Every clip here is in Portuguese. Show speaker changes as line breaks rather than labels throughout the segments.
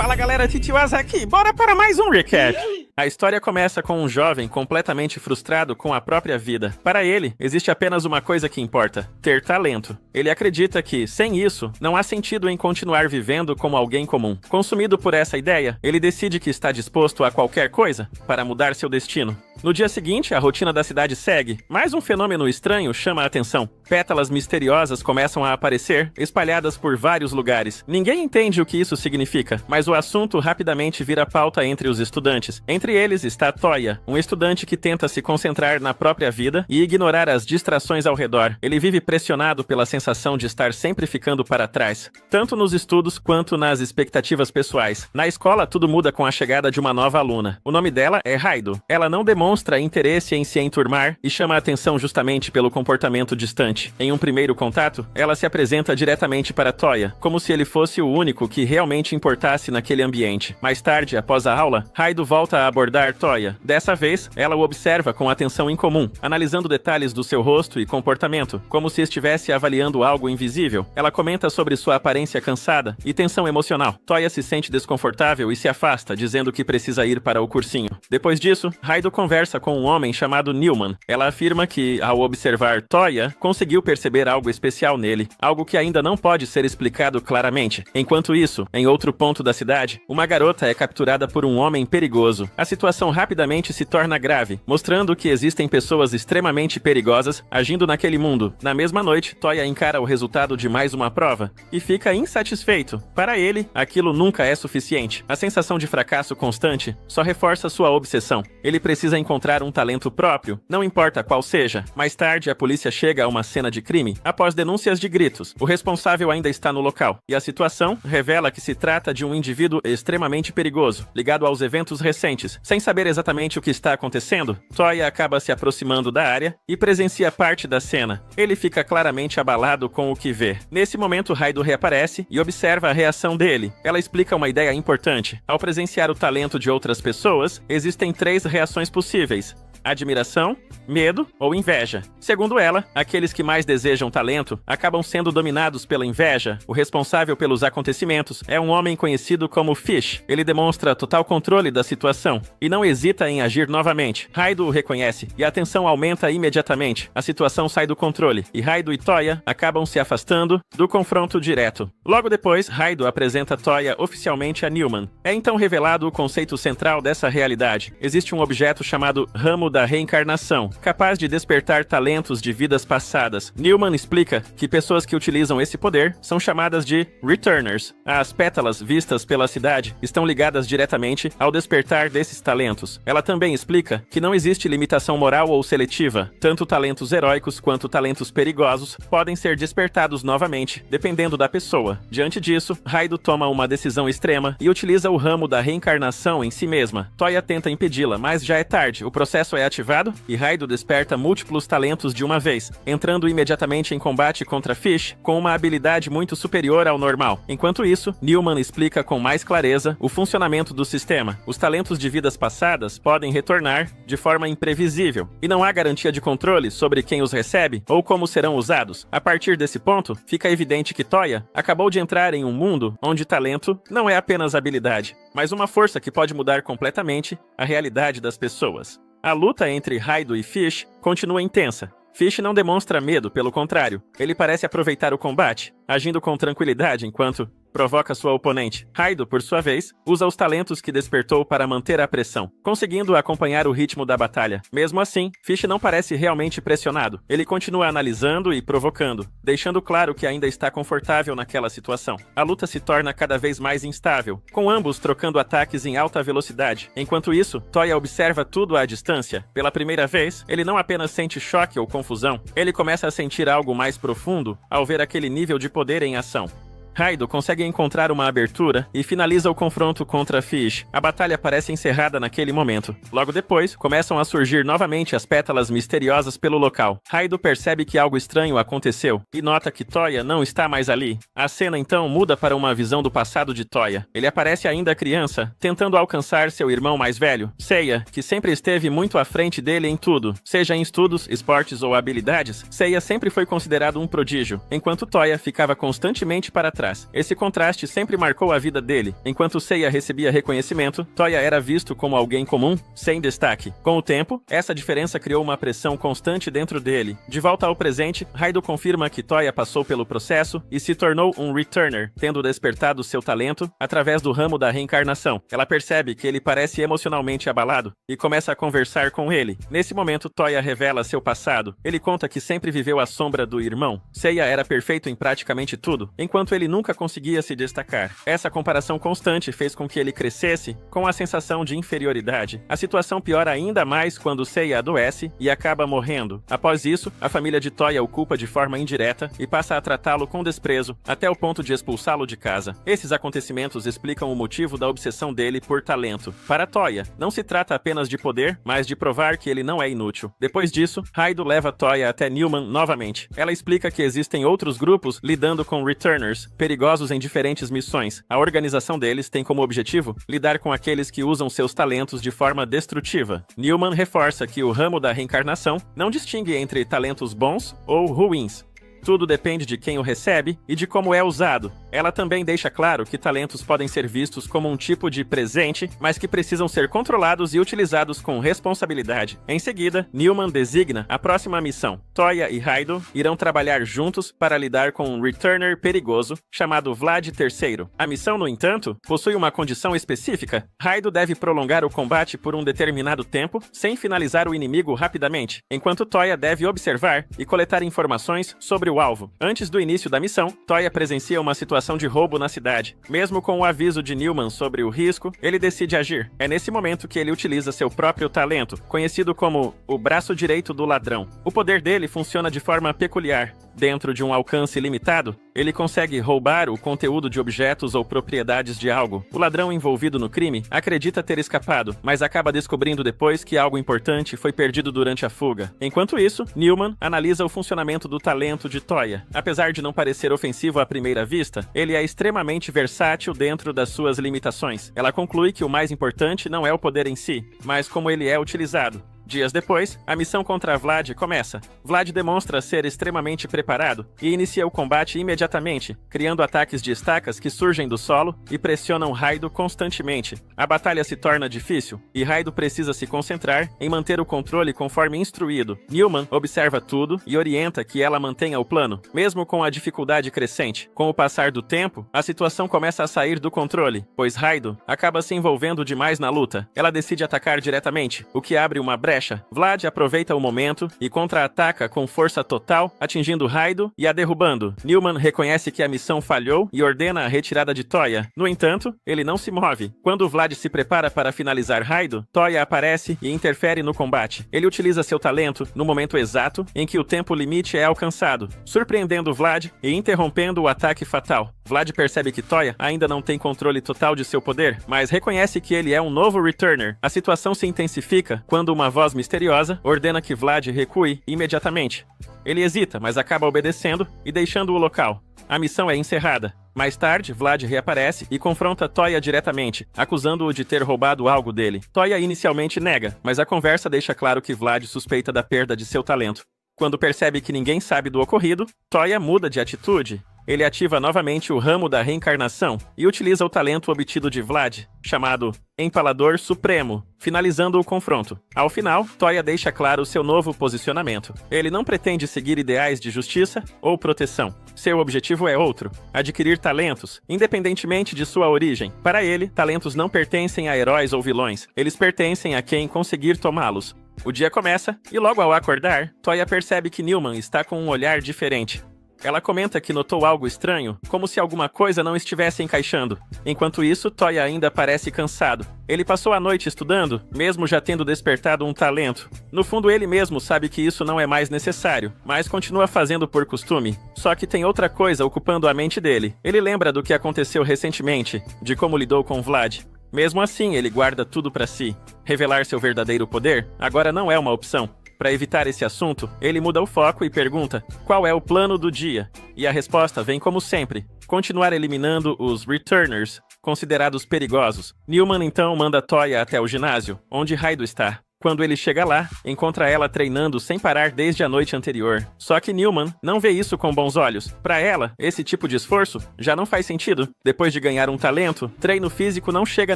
Fala galera, Titiwasa aqui, bora para mais um recap! A história começa com um jovem completamente frustrado com a própria vida. Para ele, existe apenas uma coisa que importa: ter talento. Ele acredita que, sem isso, não há sentido em continuar vivendo como alguém comum. Consumido por essa ideia, ele decide que está disposto a qualquer coisa para mudar seu destino. No dia seguinte, a rotina da cidade segue, mas um fenômeno estranho chama a atenção. Pétalas misteriosas começam a aparecer, espalhadas por vários lugares. Ninguém entende o que isso significa, mas o assunto rapidamente vira pauta entre os estudantes. Entre eles está Toya, um estudante que tenta se concentrar na própria vida e ignorar as distrações ao redor. Ele vive pressionado pela sensação de estar sempre ficando para trás, tanto nos estudos quanto nas expectativas pessoais. Na escola, tudo muda com a chegada de uma nova aluna. O nome dela é Raido. Ela não demonstra interesse em se enturmar e chama a atenção justamente pelo comportamento distante. Em um primeiro contato, ela se apresenta diretamente para Toya, como se ele fosse o único que realmente importasse naquele ambiente. Mais tarde, após a aula, Raido volta a abordar Toya. Dessa vez, ela o observa com atenção incomum, analisando detalhes do seu rosto e comportamento, como se estivesse avaliando algo invisível. Ela comenta sobre sua aparência cansada e tensão emocional. Toya se sente desconfortável e se afasta, dizendo que precisa ir para o cursinho. Depois disso, Raido conversa com um homem chamado Newman. Ela afirma que, ao observar Toya, conseguiu perceber algo especial nele, algo que ainda não pode ser explicado claramente. Enquanto isso, em outro ponto da cidade, uma garota é capturada por um homem perigoso. A situação rapidamente se torna grave, mostrando que existem pessoas extremamente perigosas agindo naquele mundo. Na mesma noite, Toya encara o resultado de mais uma prova e fica insatisfeito. Para ele, aquilo nunca é suficiente. A sensação de fracasso constante só reforça sua obsessão. Ele precisa encontrar um talento próprio, não importa qual seja. Mais tarde, a polícia chega a uma cena de crime. Após denúncias de gritos, o responsável ainda está no local, e a situação revela que se trata de um indivíduo extremamente perigoso, ligado aos eventos recentes. Sem saber exatamente o que está acontecendo, Toya acaba se aproximando da área e presencia parte da cena. Ele fica claramente abalado com o que vê. Nesse momento, Raido reaparece e observa a reação dele. Ela explica uma ideia importante. Ao presenciar o talento de outras pessoas, existem 3 reações possíveis: admiração, medo ou inveja. Segundo ela, aqueles que mais desejam talento acabam sendo dominados pela inveja. O responsável pelos acontecimentos é um homem conhecido como Fish. Ele demonstra total controle da situação e não hesita em agir novamente. Raido o reconhece e a tensão aumenta imediatamente. A situação sai do controle e Raido e Toya acabam se afastando do confronto direto. Logo depois, Raido apresenta Toya oficialmente a Newman. É então revelado o conceito central dessa realidade. Existe um objeto chamado Ramo da Reencarnação, capaz de despertar talentos de vidas passadas. Newman explica que pessoas que utilizam esse poder são chamadas de Returners. As pétalas vistas pela cidade estão ligadas diretamente ao despertar desses talentos. Ela também explica que não existe limitação moral ou seletiva. Tanto talentos heróicos quanto talentos perigosos podem ser despertados novamente, dependendo da pessoa. Diante disso, Raido toma uma decisão extrema e utiliza o ramo da reencarnação em si mesma. Toya tenta impedi-la, mas já é tarde. O processo é ativado e Raido desperta múltiplos talentos de uma vez, entrando imediatamente em combate contra Fish com uma habilidade muito superior ao normal. Enquanto isso, Newman explica com mais clareza o funcionamento do sistema. Os talentos de vidas passadas podem retornar de forma imprevisível e não há garantia de controle sobre quem os recebe ou como serão usados. A partir desse ponto, fica evidente que Toya acabou de entrar em um mundo onde talento não é apenas habilidade, mas uma força que pode mudar completamente a realidade das pessoas. A luta entre Raido e Fish continua intensa. Fish não demonstra medo, pelo contrário. Ele parece aproveitar o combate, agindo com tranquilidade enquanto provoca sua oponente. Raido, por sua vez, usa os talentos que despertou para manter a pressão, conseguindo acompanhar o ritmo da batalha. Mesmo assim, Fish não parece realmente pressionado. Ele continua analisando e provocando, deixando claro que ainda está confortável naquela situação. A luta se torna cada vez mais instável, com ambos trocando ataques em alta velocidade. Enquanto isso, Toya observa tudo à distância. Pela primeira vez, ele não apenas sente choque ou confusão, ele começa a sentir algo mais profundo ao ver aquele nível de poder em ação. Raido consegue encontrar uma abertura e finaliza o confronto contra Fish. A batalha parece encerrada naquele momento. Logo depois, começam a surgir novamente as pétalas misteriosas pelo local. Raido percebe que algo estranho aconteceu e nota que Toya não está mais ali. A cena então muda para uma visão do passado de Toya. Ele aparece ainda criança, tentando alcançar seu irmão mais velho, Seiya, que sempre esteve muito à frente dele em tudo. Seja em estudos, esportes ou habilidades, Seiya sempre foi considerado um prodígio, enquanto Toya ficava constantemente para trás atrás. Esse contraste sempre marcou a vida dele. Enquanto Seiya recebia reconhecimento, Toya era visto como alguém comum, sem destaque. Com o tempo, essa diferença criou uma pressão constante dentro dele. De volta ao presente, Raido confirma que Toya passou pelo processo e se tornou um Returner, tendo despertado seu talento através do ramo da reencarnação. Ela percebe que ele parece emocionalmente abalado e começa a conversar com ele. Nesse momento, Toya revela seu passado. Ele conta que sempre viveu à sombra do irmão. Seiya era perfeito em praticamente tudo, enquanto ele nunca conseguia se destacar. Essa comparação constante fez com que ele crescesse com a sensação de inferioridade. A situação piora ainda mais quando Seiya adoece e acaba morrendo. Após isso, a família de Toya o culpa de forma indireta e passa a tratá-lo com desprezo, até o ponto de expulsá-lo de casa. Esses acontecimentos explicam o motivo da obsessão dele por talento. Para Toya, não se trata apenas de poder, mas de provar que ele não é inútil. Depois disso, Raido leva Toya até Newman novamente. Ela explica que existem outros grupos lidando com Returners, perigosos em diferentes missões. A organização deles tem como objetivo lidar com aqueles que usam seus talentos de forma destrutiva. Newman reforça que o ramo da reencarnação não distingue entre talentos bons ou ruins. Tudo depende de quem o recebe e de como é usado. Ela também deixa claro que talentos podem ser vistos como um tipo de presente, mas que precisam ser controlados e utilizados com responsabilidade. Em seguida, Newman designa a próxima missão. Toya e Raido irão trabalhar juntos para lidar com um Returner perigoso chamado Vlad III. A missão, no entanto, possui uma condição específica. Raido deve prolongar o combate por um determinado tempo, sem finalizar o inimigo rapidamente, enquanto Toya deve observar e coletar informações sobre o alvo. Antes do início da missão, Toya presencia uma situação de roubo na cidade. Mesmo com o aviso de Newman sobre o risco, ele decide agir. É nesse momento que ele utiliza seu próprio talento, conhecido como o braço direito do ladrão. O poder dele funciona de forma peculiar. Dentro de um alcance limitado, ele consegue roubar o conteúdo de objetos ou propriedades de algo. O ladrão envolvido no crime acredita ter escapado, mas acaba descobrindo depois que algo importante foi perdido durante a fuga. Enquanto isso, Newman analisa o funcionamento do talento de Toya. Apesar de não parecer ofensivo à primeira vista, ele é extremamente versátil dentro das suas limitações. Ela conclui que o mais importante não é o poder em si, mas como ele é utilizado. Dias depois, a missão contra Vlad começa. Vlad demonstra ser extremamente preparado e inicia o combate imediatamente, criando ataques de estacas que surgem do solo e pressionam Raido constantemente. A batalha se torna difícil e Raido precisa se concentrar em manter o controle conforme instruído. Newman observa tudo e orienta que ela mantenha o plano, mesmo com a dificuldade crescente. Com o passar do tempo, a situação começa a sair do controle, pois Raido acaba se envolvendo demais na luta. Ela decide atacar diretamente, o que abre uma brecha. Vlad aproveita o momento e contra-ataca com força total, atingindo Raido e a derrubando. Newman reconhece que a missão falhou e ordena a retirada de Toya. No entanto, ele não se move. Quando Vlad se prepara para finalizar Raido, Toya aparece e interfere no combate. Ele utiliza seu talento no momento exato em que o tempo limite é alcançado, surpreendendo Vlad e interrompendo o ataque fatal. Vlad percebe que Toya ainda não tem controle total de seu poder, mas reconhece que ele é um novo Returner. A situação se intensifica quando uma voz misteriosa ordena que Vlad recue imediatamente. Ele hesita, mas acaba obedecendo e deixando o local. A missão é encerrada. Mais tarde, Vlad reaparece e confronta Toya diretamente, acusando-o de ter roubado algo dele. Toya inicialmente nega, mas a conversa deixa claro que Vlad suspeita da perda de seu talento. Quando percebe que ninguém sabe do ocorrido, Toya muda de atitude. Ele ativa novamente o ramo da reencarnação e utiliza o talento obtido de Vlad, chamado Empalador Supremo, finalizando o confronto. Ao final, Toya deixa claro seu novo posicionamento. Ele não pretende seguir ideais de justiça ou proteção. Seu objetivo é outro: adquirir talentos, independentemente de sua origem. Para ele, talentos não pertencem a heróis ou vilões, eles pertencem a quem conseguir tomá-los. O dia começa, e logo ao acordar, Toya percebe que Newman está com um olhar diferente. Ela comenta que notou algo estranho, como se alguma coisa não estivesse encaixando. Enquanto isso, Toya ainda parece cansado. Ele passou a noite estudando, mesmo já tendo despertado um talento. No fundo, ele mesmo sabe que isso não é mais necessário, mas continua fazendo por costume. Só que tem outra coisa ocupando a mente dele. Ele lembra do que aconteceu recentemente, de como lidou com Vlad. Mesmo assim, ele guarda tudo pra si. Revelar seu verdadeiro poder agora não é uma opção. Para evitar esse assunto, ele muda o foco e pergunta qual é o plano do dia. E a resposta vem como sempre: continuar eliminando os Returners, considerados perigosos. Newman então manda Toya até o ginásio, onde Raido está. Quando ele chega lá, encontra ela treinando sem parar desde a noite anterior. Só que Newman não vê isso com bons olhos. Para ela, esse tipo de esforço já não faz sentido. Depois de ganhar um talento, treino físico não chega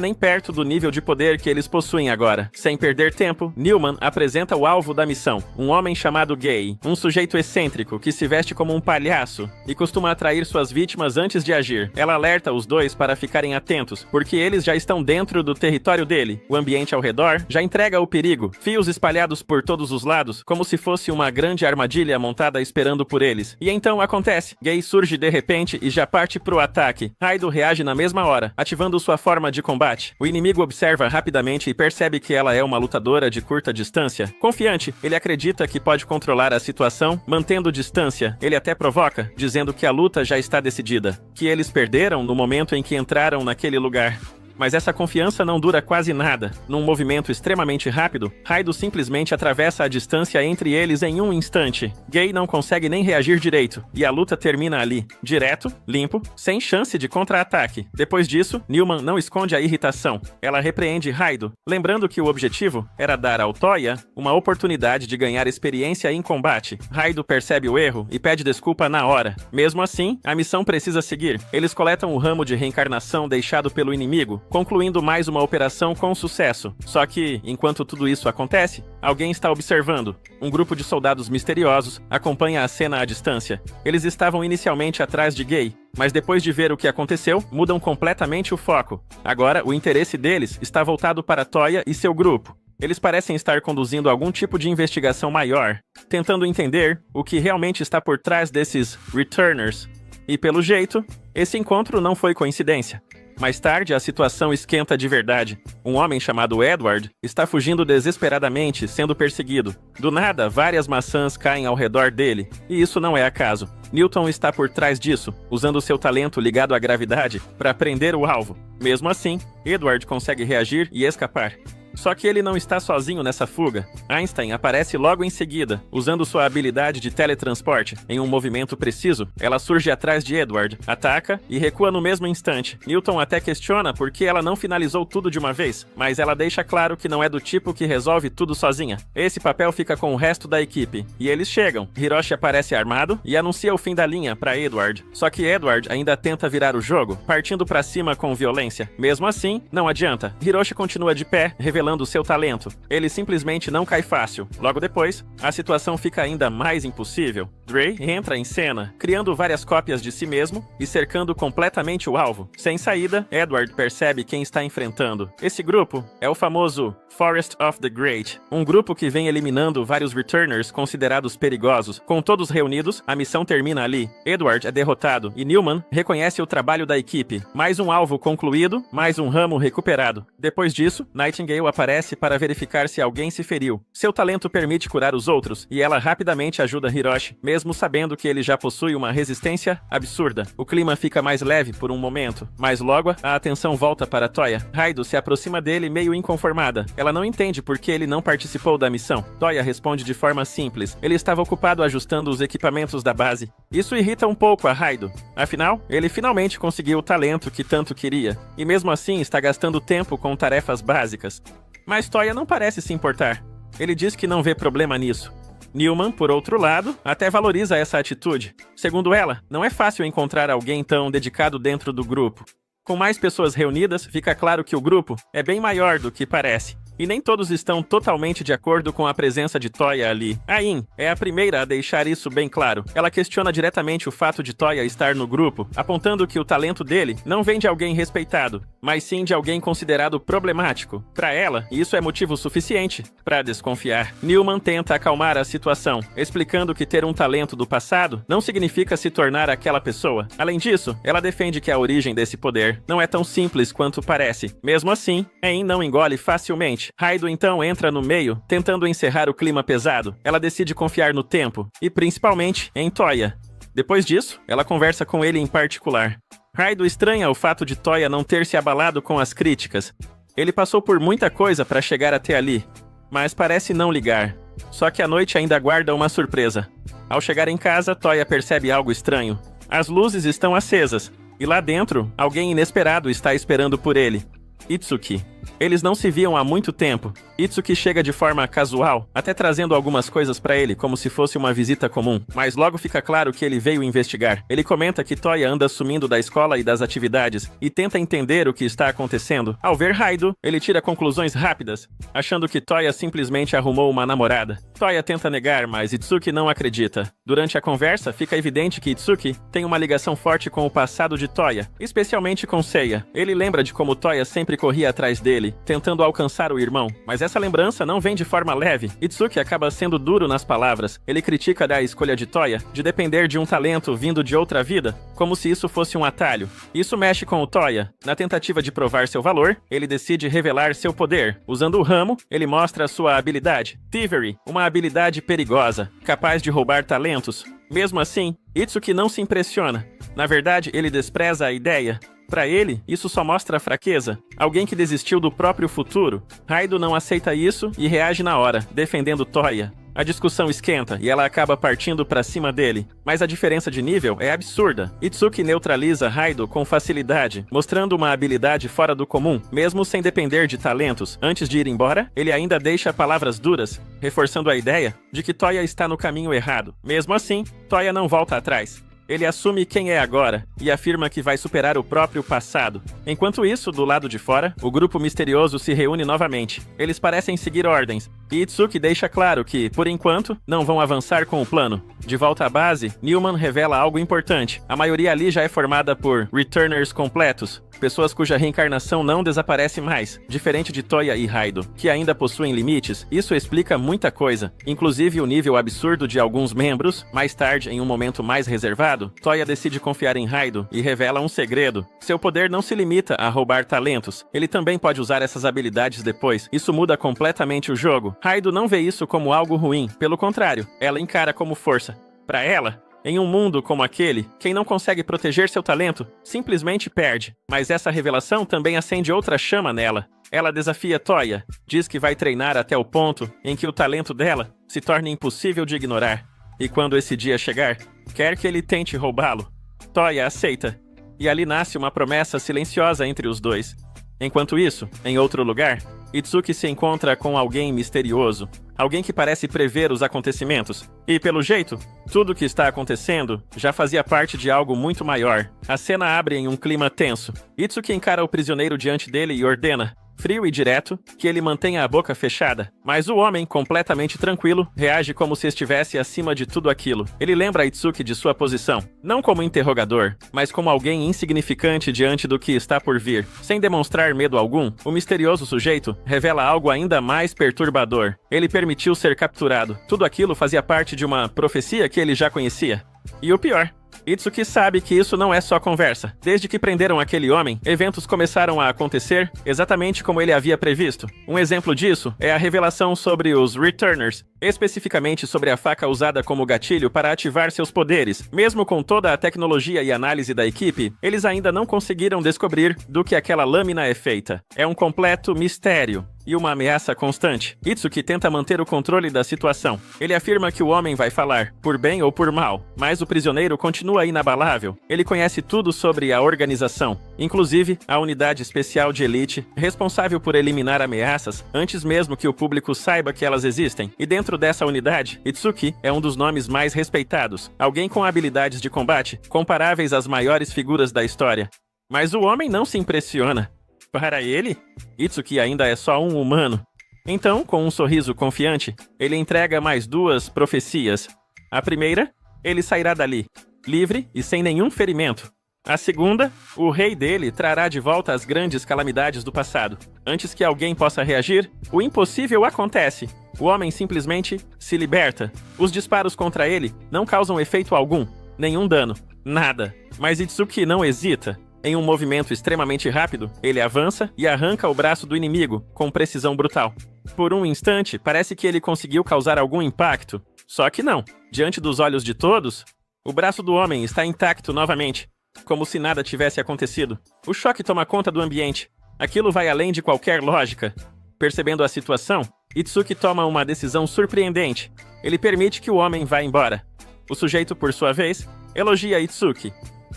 nem perto do nível de poder que eles possuem agora. Sem perder tempo, Newman apresenta o alvo da missão, um homem chamado Gay, um sujeito excêntrico que se veste como um palhaço e costuma atrair suas vítimas antes de agir. Ela alerta os dois para ficarem atentos, porque eles já estão dentro do território dele. O ambiente ao redor já entrega o perigo. Fios espalhados por todos os lados, como se fosse uma grande armadilha montada esperando por eles. E então acontece. Gay surge de repente e já parte pro ataque. Raido reage na mesma hora, ativando sua forma de combate. O inimigo observa rapidamente e percebe que ela é uma lutadora de curta distância. Confiante, ele acredita que pode controlar a situação, mantendo distância. Ele até provoca, dizendo que a luta já está decidida, que eles perderam no momento em que entraram naquele lugar. Mas essa confiança não dura quase nada. Num movimento extremamente rápido, Raido simplesmente atravessa a distância entre eles em um instante. Gay não consegue nem reagir direito, e a luta termina ali, direto, limpo, sem chance de contra-ataque. Depois disso, Newman não esconde a irritação. Ela repreende Raido, lembrando que o objetivo era dar ao Toya uma oportunidade de ganhar experiência em combate. Raido percebe o erro e pede desculpa na hora. Mesmo assim, a missão precisa seguir. Eles coletam o ramo de reencarnação deixado pelo inimigo, concluindo mais uma operação com sucesso. Só que, enquanto tudo isso acontece, alguém está observando. Um grupo de soldados misteriosos acompanha a cena à distância. Eles estavam inicialmente atrás de Gay, mas depois de ver o que aconteceu, mudam completamente o foco. Agora, o interesse deles está voltado para Toya e seu grupo. Eles parecem estar conduzindo algum tipo de investigação maior, tentando entender o que realmente está por trás desses Returners. E pelo jeito, esse encontro não foi coincidência. Mais tarde, a situação esquenta de verdade. Um homem chamado Edward está fugindo desesperadamente, sendo perseguido. Do nada, várias maçãs caem ao redor dele, e isso não é acaso. Newton está por trás disso, usando seu talento ligado à gravidade para prender o alvo. Mesmo assim, Edward consegue reagir e escapar. Só que ele não está sozinho nessa fuga. Einstein aparece logo em seguida, usando sua habilidade de teletransporte. Em um movimento preciso, ela surge atrás de Edward, ataca e recua no mesmo instante. Newton até questiona por que ela não finalizou tudo de uma vez, mas ela deixa claro que não é do tipo que resolve tudo sozinha. Esse papel fica com o resto da equipe, e eles chegam. Hiroshi aparece armado e anuncia o fim da linha para Edward. Só que Edward ainda tenta virar o jogo, partindo para cima com violência. Mesmo assim, não adianta. Hiroshi continua de pé, revelando seu talento. Ele simplesmente não cai fácil. Logo depois, a situação fica ainda mais impossível. Dre entra em cena, criando várias cópias de si mesmo e cercando completamente o alvo. Sem saída, Edward percebe quem está enfrentando. Esse grupo é o famoso Forest of the Great, um grupo que vem eliminando vários Returners considerados perigosos. Com todos reunidos, a missão termina ali. Edward é derrotado e Newman reconhece o trabalho da equipe. Mais um alvo concluído, mais um ramo recuperado. Depois disso, Nightingale aparece para verificar se alguém se feriu. Seu talento permite curar os outros, e ela rapidamente ajuda Hiroshi, mesmo sabendo que ele já possui uma resistência absurda. O clima fica mais leve por um momento, mas logo a atenção volta para Toya. Raido se aproxima dele meio inconformada. Ela não entende por que ele não participou da missão. Toya responde de forma simples. Ele estava ocupado ajustando os equipamentos da base. Isso irrita um pouco a Raido. Afinal, ele finalmente conseguiu o talento que tanto queria, e mesmo assim está gastando tempo com tarefas básicas. Mas Toya não parece se importar. Ele diz que não vê problema nisso. Newman, por outro lado, até valoriza essa atitude. Segundo ela, não é fácil encontrar alguém tão dedicado dentro do grupo. Com mais pessoas reunidas, fica claro que o grupo é bem maior do que parece. E nem todos estão totalmente de acordo com a presença de Toya ali. Ain é a primeira a deixar isso bem claro. Ela questiona diretamente o fato de Toya estar no grupo, apontando que o talento dele não vem de alguém respeitado, mas sim de alguém considerado problemático. Para ela, isso é motivo suficiente para desconfiar. Newman tenta acalmar a situação, explicando que ter um talento do passado não significa se tornar aquela pessoa. Além disso, ela defende que a origem desse poder não é tão simples quanto parece. Mesmo assim, Ain não engole facilmente. Raido então entra no meio, tentando encerrar o clima pesado. Ela decide confiar no tempo, e principalmente em Toya. Depois disso, ela conversa com ele em particular. Raido estranha o fato de Toya não ter se abalado com as críticas. Ele passou por muita coisa para chegar até ali, mas parece não ligar. Só que a noite ainda guarda uma surpresa. Ao chegar em casa, Toya percebe algo estranho. As luzes estão acesas, e lá dentro, alguém inesperado está esperando por ele. Itsuki. Eles não se viam há muito tempo. Itsuki chega de forma casual, até trazendo algumas coisas pra ele como se fosse uma visita comum, mas logo fica claro que ele veio investigar. Ele comenta que Toya anda sumindo da escola e das atividades e tenta entender o que está acontecendo. Ao ver Raido, ele tira conclusões rápidas, achando que Toya simplesmente arrumou uma namorada. Toya tenta negar, mas Itsuki não acredita. Durante a conversa, fica evidente que Itsuki tem uma ligação forte com o passado de Toya, especialmente com Seiya. Ele lembra de como Toya sempre corria atrás dele, tentando alcançar o irmão, mas essa lembrança não vem de forma leve. Itsuki acaba sendo duro nas palavras. Ele critica a escolha de Toya de depender de um talento vindo de outra vida, como se isso fosse um atalho. Isso mexe com o Toya. Na tentativa de provar seu valor, ele decide revelar seu poder. Usando o ramo, ele mostra sua habilidade, Thievery, uma habilidade perigosa, capaz de roubar talentos. Mesmo assim, Itsuki não se impressiona. Na verdade, ele despreza a ideia. Para ele, isso só mostra fraqueza, alguém que desistiu do próprio futuro. Raido não aceita isso e reage na hora, defendendo Toya. A discussão esquenta e ela acaba partindo pra cima dele, mas a diferença de nível é absurda. Itsuki neutraliza Raido com facilidade, mostrando uma habilidade fora do comum, mesmo sem depender de talentos. Antes de ir embora, ele ainda deixa palavras duras, reforçando a ideia de que Toya está no caminho errado. Mesmo assim, Toya não volta atrás. Ele assume quem é agora e afirma que vai superar o próprio passado. Enquanto isso, do lado de fora, o grupo misterioso se reúne novamente. Eles parecem seguir ordens, e Itsuki deixa claro que, por enquanto, não vão avançar com o plano. De volta à base, Newman revela algo importante. A maioria ali já é formada por Returners completos, pessoas cuja reencarnação não desaparece mais, diferente de Toya e Raido, que ainda possuem limites. Isso explica muita coisa, inclusive o nível absurdo de alguns membros. Mais tarde, em um momento mais reservado, Toya decide confiar em Raido e revela um segredo. Seu poder não se limita a roubar talentos, ele também pode usar essas habilidades depois. Isso muda completamente o jogo. Raido não vê isso como algo ruim, pelo contrário, ela encara como força. Para ela, em um mundo como aquele, quem não consegue proteger seu talento simplesmente perde. Mas essa revelação também acende outra chama nela. Ela desafia Toya, diz que vai treinar até o ponto em que o talento dela se torne impossível de ignorar. E quando esse dia chegar, quer que ele tente roubá-lo. Toya aceita, e ali nasce uma promessa silenciosa entre os dois. Enquanto isso, em outro lugar, Itsuki se encontra com alguém misterioso. Alguém que parece prever os acontecimentos. E, pelo jeito, tudo o que está acontecendo já fazia parte de algo muito maior. A cena abre em um clima tenso. Itsuki encara o prisioneiro diante dele e ordena, frio e direto, que ele mantenha a boca fechada. Mas o homem, completamente tranquilo, reage como se estivesse acima de tudo aquilo. Ele lembra a Itsuki de sua posição, não como interrogador, mas como alguém insignificante diante do que está por vir. Sem demonstrar medo algum, o misterioso sujeito revela algo ainda mais perturbador. Ele permitiu ser capturado. Tudo aquilo fazia parte de uma profecia que ele já conhecia. E o pior, Itsuki sabe que isso não é só conversa. Desde que prenderam aquele homem, eventos começaram a acontecer exatamente como ele havia previsto. Um exemplo disso é a revelação sobre os Returners, especificamente sobre a faca usada como gatilho para ativar seus poderes. Mesmo com toda a tecnologia e análise da equipe, eles ainda não conseguiram descobrir do que aquela lâmina é feita. É um completo mistério e uma ameaça constante. Itsuki tenta manter o controle da situação. Ele afirma que o homem vai falar, por bem ou por mal, mas o prisioneiro continua inabalável. Ele conhece tudo sobre a organização, inclusive a unidade especial de elite, responsável por eliminar ameaças antes mesmo que o público saiba que elas existem. E dentro dessa unidade, Itsuki é um dos nomes mais respeitados, alguém com habilidades de combate comparáveis às maiores figuras da história. Mas o homem não se impressiona. Para ele, Itsuki ainda é só um humano. Então, com um sorriso confiante, ele entrega mais duas profecias. A primeira, ele sairá dali, livre e sem nenhum ferimento. A segunda, o rei dele trará de volta as grandes calamidades do passado. Antes que alguém possa reagir, o impossível acontece. O homem simplesmente se liberta. Os disparos contra ele não causam efeito algum, nenhum dano, nada. Mas Itsuki não hesita. Em um movimento extremamente rápido, ele avança e arranca o braço do inimigo, com precisão brutal. Por um instante, parece que ele conseguiu causar algum impacto. Só que não. Diante dos olhos de todos, o braço do homem está intacto novamente, como se nada tivesse acontecido. O choque toma conta do ambiente. Aquilo vai além de qualquer lógica. Percebendo a situação, Itsuki toma uma decisão surpreendente. Ele permite que o homem vá embora. O sujeito, por sua vez, elogia Itsuki.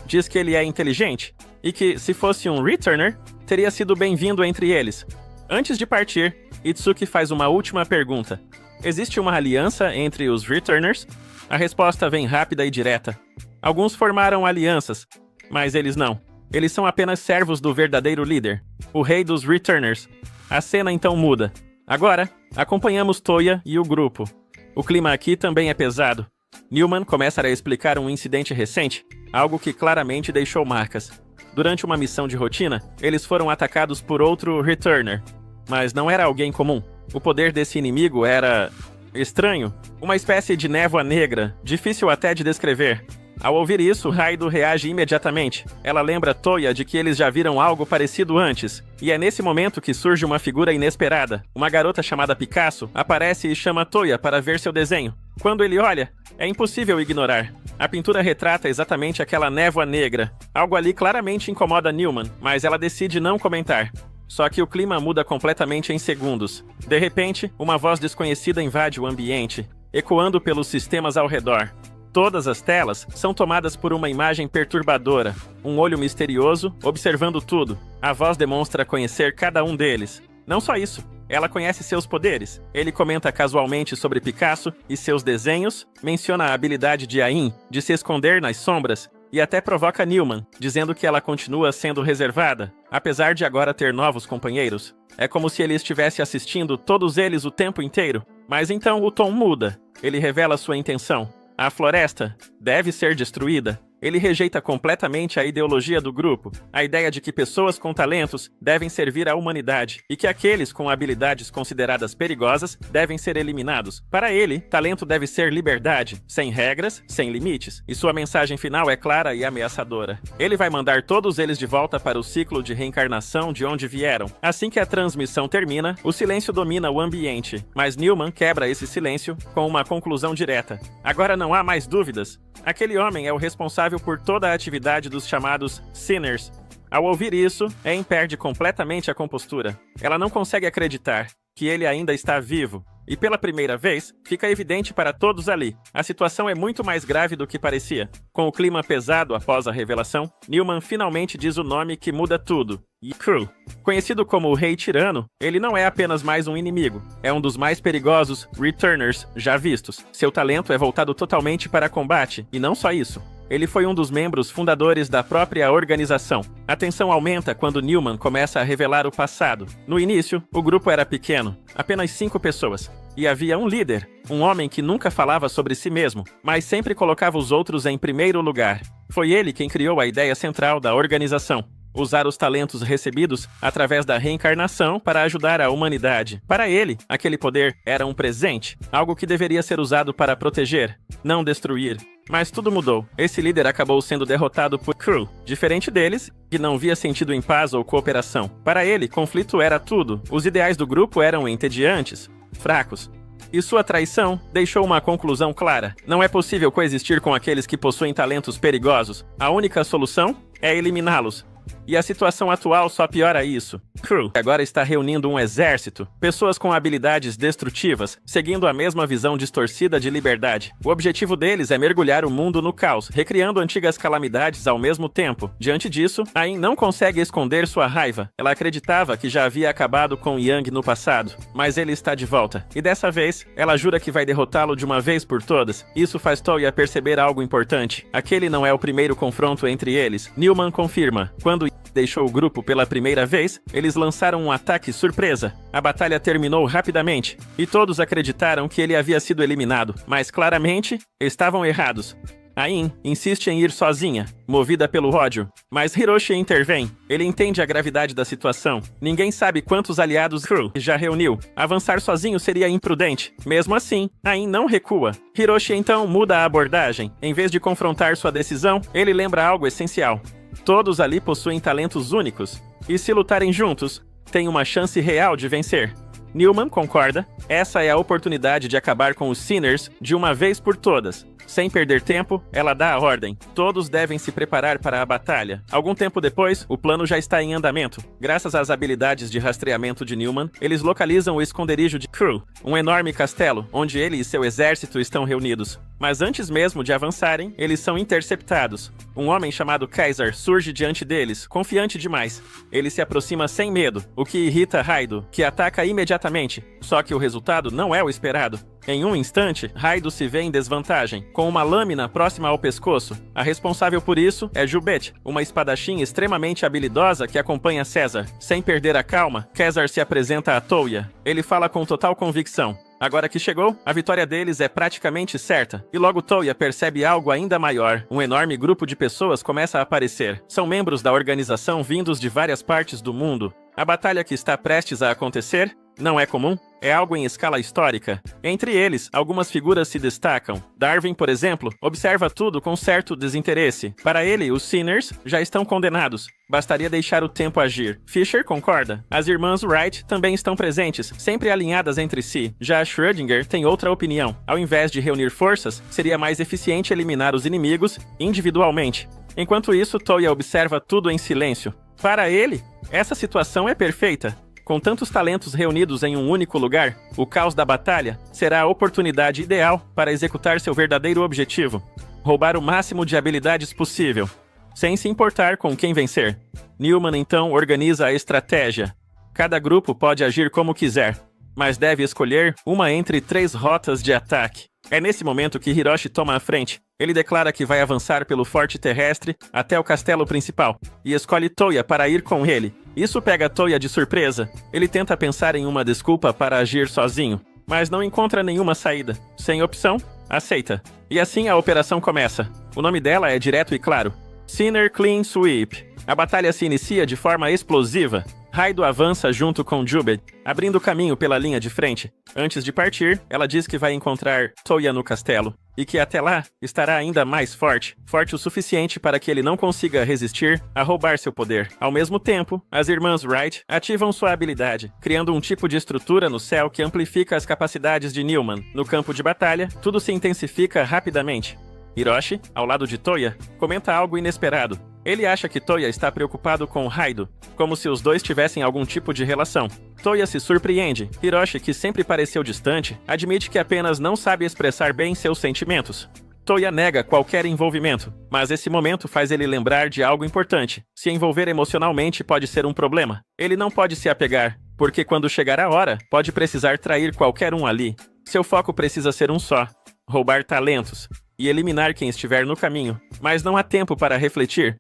Diz que ele é inteligente e que, se fosse um Returner, teria sido bem-vindo entre eles. Antes de partir, Itsuki faz uma última pergunta. Existe uma aliança entre os Returners? A resposta vem rápida e direta. Alguns formaram alianças, mas eles não. Eles são apenas servos do verdadeiro líder, o rei dos Returners. A cena então muda. Agora, acompanhamos Toya e o grupo. O clima aqui também é pesado. Newman começa a explicar um incidente recente, algo que claramente deixou marcas. Durante uma missão de rotina, eles foram atacados por outro Returner. Mas não era alguém comum. O poder desse inimigo era... estranho. Uma espécie de névoa negra, difícil até de descrever. Ao ouvir isso, Raido reage imediatamente. Ela lembra Toya de que eles já viram algo parecido antes. E é nesse momento que surge uma figura inesperada. Uma garota chamada Picasso aparece e chama Toya para ver seu desenho. Quando ele olha, é impossível ignorar. A pintura retrata exatamente aquela névoa negra. Algo ali claramente incomoda Newman, mas ela decide não comentar. Só que o clima muda completamente em segundos. De repente, uma voz desconhecida invade o ambiente, ecoando pelos sistemas ao redor. Todas as telas são tomadas por uma imagem perturbadora, um olho misterioso observando tudo. A voz demonstra conhecer cada um deles. Não só isso, ela conhece seus poderes. Ele comenta casualmente sobre Picasso e seus desenhos, menciona a habilidade de Ain de se esconder nas sombras e até provoca Newman, dizendo que ela continua sendo reservada, apesar de agora ter novos companheiros. É como se ele estivesse assistindo todos eles o tempo inteiro. Mas então o tom muda. Ele revela sua intenção. A floresta deve ser destruída. Ele rejeita completamente a ideologia do grupo, a ideia de que pessoas com talentos devem servir à humanidade e que aqueles com habilidades consideradas perigosas devem ser eliminados. Para ele, talento deve ser liberdade, sem regras, sem limites, e sua mensagem final é clara e ameaçadora. Ele vai mandar todos eles de volta para o ciclo de reencarnação de onde vieram. Assim que a transmissão termina, o silêncio domina o ambiente, mas Newman quebra esse silêncio com uma conclusão direta. Agora não há mais dúvidas. Aquele homem é o responsável por toda a atividade dos chamados Sinners. Ao ouvir isso, Anne perde completamente a compostura. Ela não consegue acreditar que ele ainda está vivo. E pela primeira vez, fica evidente para todos ali. A situação é muito mais grave do que parecia. Com o clima pesado após a revelação, Newman finalmente diz o nome que muda tudo. Crew. Conhecido como o Rei Tirano, ele não é apenas mais um inimigo. É um dos mais perigosos Returners já vistos. Seu talento é voltado totalmente para combate, e não só isso. Ele foi um dos membros fundadores da própria organização. A tensão aumenta quando Newman começa a revelar o passado. No início, o grupo era pequeno, apenas 5 pessoas. E havia um líder, um homem que nunca falava sobre si mesmo, mas sempre colocava os outros em primeiro lugar. Foi ele quem criou a ideia central da organização. Usar os talentos recebidos através da reencarnação para ajudar a humanidade. Para ele, aquele poder era um presente, algo que deveria ser usado para proteger, não destruir. Mas tudo mudou. Esse líder acabou sendo derrotado por Crew, diferente deles, que não via sentido em paz ou cooperação. Para ele, conflito era tudo. Os ideais do grupo eram entediantes, fracos. E sua traição deixou uma conclusão clara. Não é possível coexistir com aqueles que possuem talentos perigosos. A única solução é eliminá-los. E a situação atual só piora isso. Crew agora está reunindo um exército, pessoas com habilidades destrutivas, seguindo a mesma visão distorcida de liberdade. O objetivo deles é mergulhar o mundo no caos, recriando antigas calamidades ao mesmo tempo. Diante disso, Ain não consegue esconder sua raiva. Ela acreditava que já havia acabado com Yang no passado, mas ele está de volta. E dessa vez, ela jura que vai derrotá-lo de uma vez por todas. Isso faz Toya perceber algo importante. Aquele não é o primeiro confronto entre eles. Newman confirma. Quando deixou o grupo pela primeira vez, eles lançaram um ataque surpresa. A batalha terminou rapidamente, e todos acreditaram que ele havia sido eliminado, mas claramente estavam errados. Ain insiste em ir sozinha, movida pelo ódio, mas Hiroshi intervém. Ele entende a gravidade da situação. Ninguém sabe quantos aliados Crew já reuniu. Avançar sozinho seria imprudente. Mesmo assim, Ain não recua. Hiroshi então muda a abordagem. Em vez de confrontar sua decisão, ele lembra algo essencial. Todos ali possuem talentos únicos, e se lutarem juntos, têm uma chance real de vencer. Newman concorda, essa é a oportunidade de acabar com os Sinners de uma vez por todas. Sem perder tempo, ela dá a ordem. Todos devem se preparar para a batalha. Algum tempo depois, o plano já está em andamento. Graças às habilidades de rastreamento de Newman, eles localizam o esconderijo de Crew, um enorme castelo, onde ele e seu exército estão reunidos. Mas antes mesmo de avançarem, eles são interceptados. Um homem chamado Kaiser surge diante deles, confiante demais. Ele se aproxima sem medo, o que irrita Raido, que ataca imediatamente. Só que o resultado não é o esperado. Em um instante, Raido se vê em desvantagem, com uma lâmina próxima ao pescoço. A responsável por isso é Jubete, uma espadachim extremamente habilidosa que acompanha César. Sem perder a calma, César se apresenta a Toya. Ele fala com total convicção. Agora que chegou, a vitória deles é praticamente certa. E logo Toya percebe algo ainda maior. Um enorme grupo de pessoas começa a aparecer. São membros da organização vindos de várias partes do mundo. A batalha que está prestes a acontecer não é comum, é algo em escala histórica. Entre eles, algumas figuras se destacam. Darwin, por exemplo, observa tudo com certo desinteresse. Para ele, os Sinners já estão condenados. Bastaria deixar o tempo agir. Fisher concorda. As irmãs Wright também estão presentes, sempre alinhadas entre si. Já Schrödinger tem outra opinião. Ao invés de reunir forças, seria mais eficiente eliminar os inimigos individualmente. Enquanto isso, Toya observa tudo em silêncio. Para ele, essa situação é perfeita. Com tantos talentos reunidos em um único lugar, o caos da batalha será a oportunidade ideal para executar seu verdadeiro objetivo: roubar o máximo de habilidades possível, sem se importar com quem vencer. Newman então organiza a estratégia. Cada grupo pode agir como quiser, mas deve escolher uma entre 3 rotas de ataque. É nesse momento que Hiroshi toma a frente. Ele declara que vai avançar pelo forte terrestre até o castelo principal e escolhe Toya para ir com ele. Isso pega Toya de surpresa. Ele tenta pensar em uma desculpa para agir sozinho, mas não encontra nenhuma saída. Sem opção, aceita. E assim a operação começa. O nome dela é direto e claro: Sinner Clean Sweep. A batalha se inicia de forma explosiva. Raido avança junto com Jubete, abrindo caminho pela linha de frente. Antes de partir, ela diz que vai encontrar Toya no castelo, e que até lá estará ainda mais forte o suficiente para que ele não consiga resistir a roubar seu poder. Ao mesmo tempo, as irmãs Wright ativam sua habilidade, criando um tipo de estrutura no céu que amplifica as capacidades de Newman. No campo de batalha, tudo se intensifica rapidamente. Hiroshi, ao lado de Toya, comenta algo inesperado. Ele acha que Toya está preocupado com Raido, como se os dois tivessem algum tipo de relação. Toya se surpreende. Hiroshi, que sempre pareceu distante, admite que apenas não sabe expressar bem seus sentimentos. Toya nega qualquer envolvimento, mas esse momento faz ele lembrar de algo importante. Se envolver emocionalmente pode ser um problema. Ele não pode se apegar, porque quando chegar a hora, pode precisar trair qualquer um ali. Seu foco precisa ser um só: roubar talentos e eliminar quem estiver no caminho. Mas não há tempo para refletir.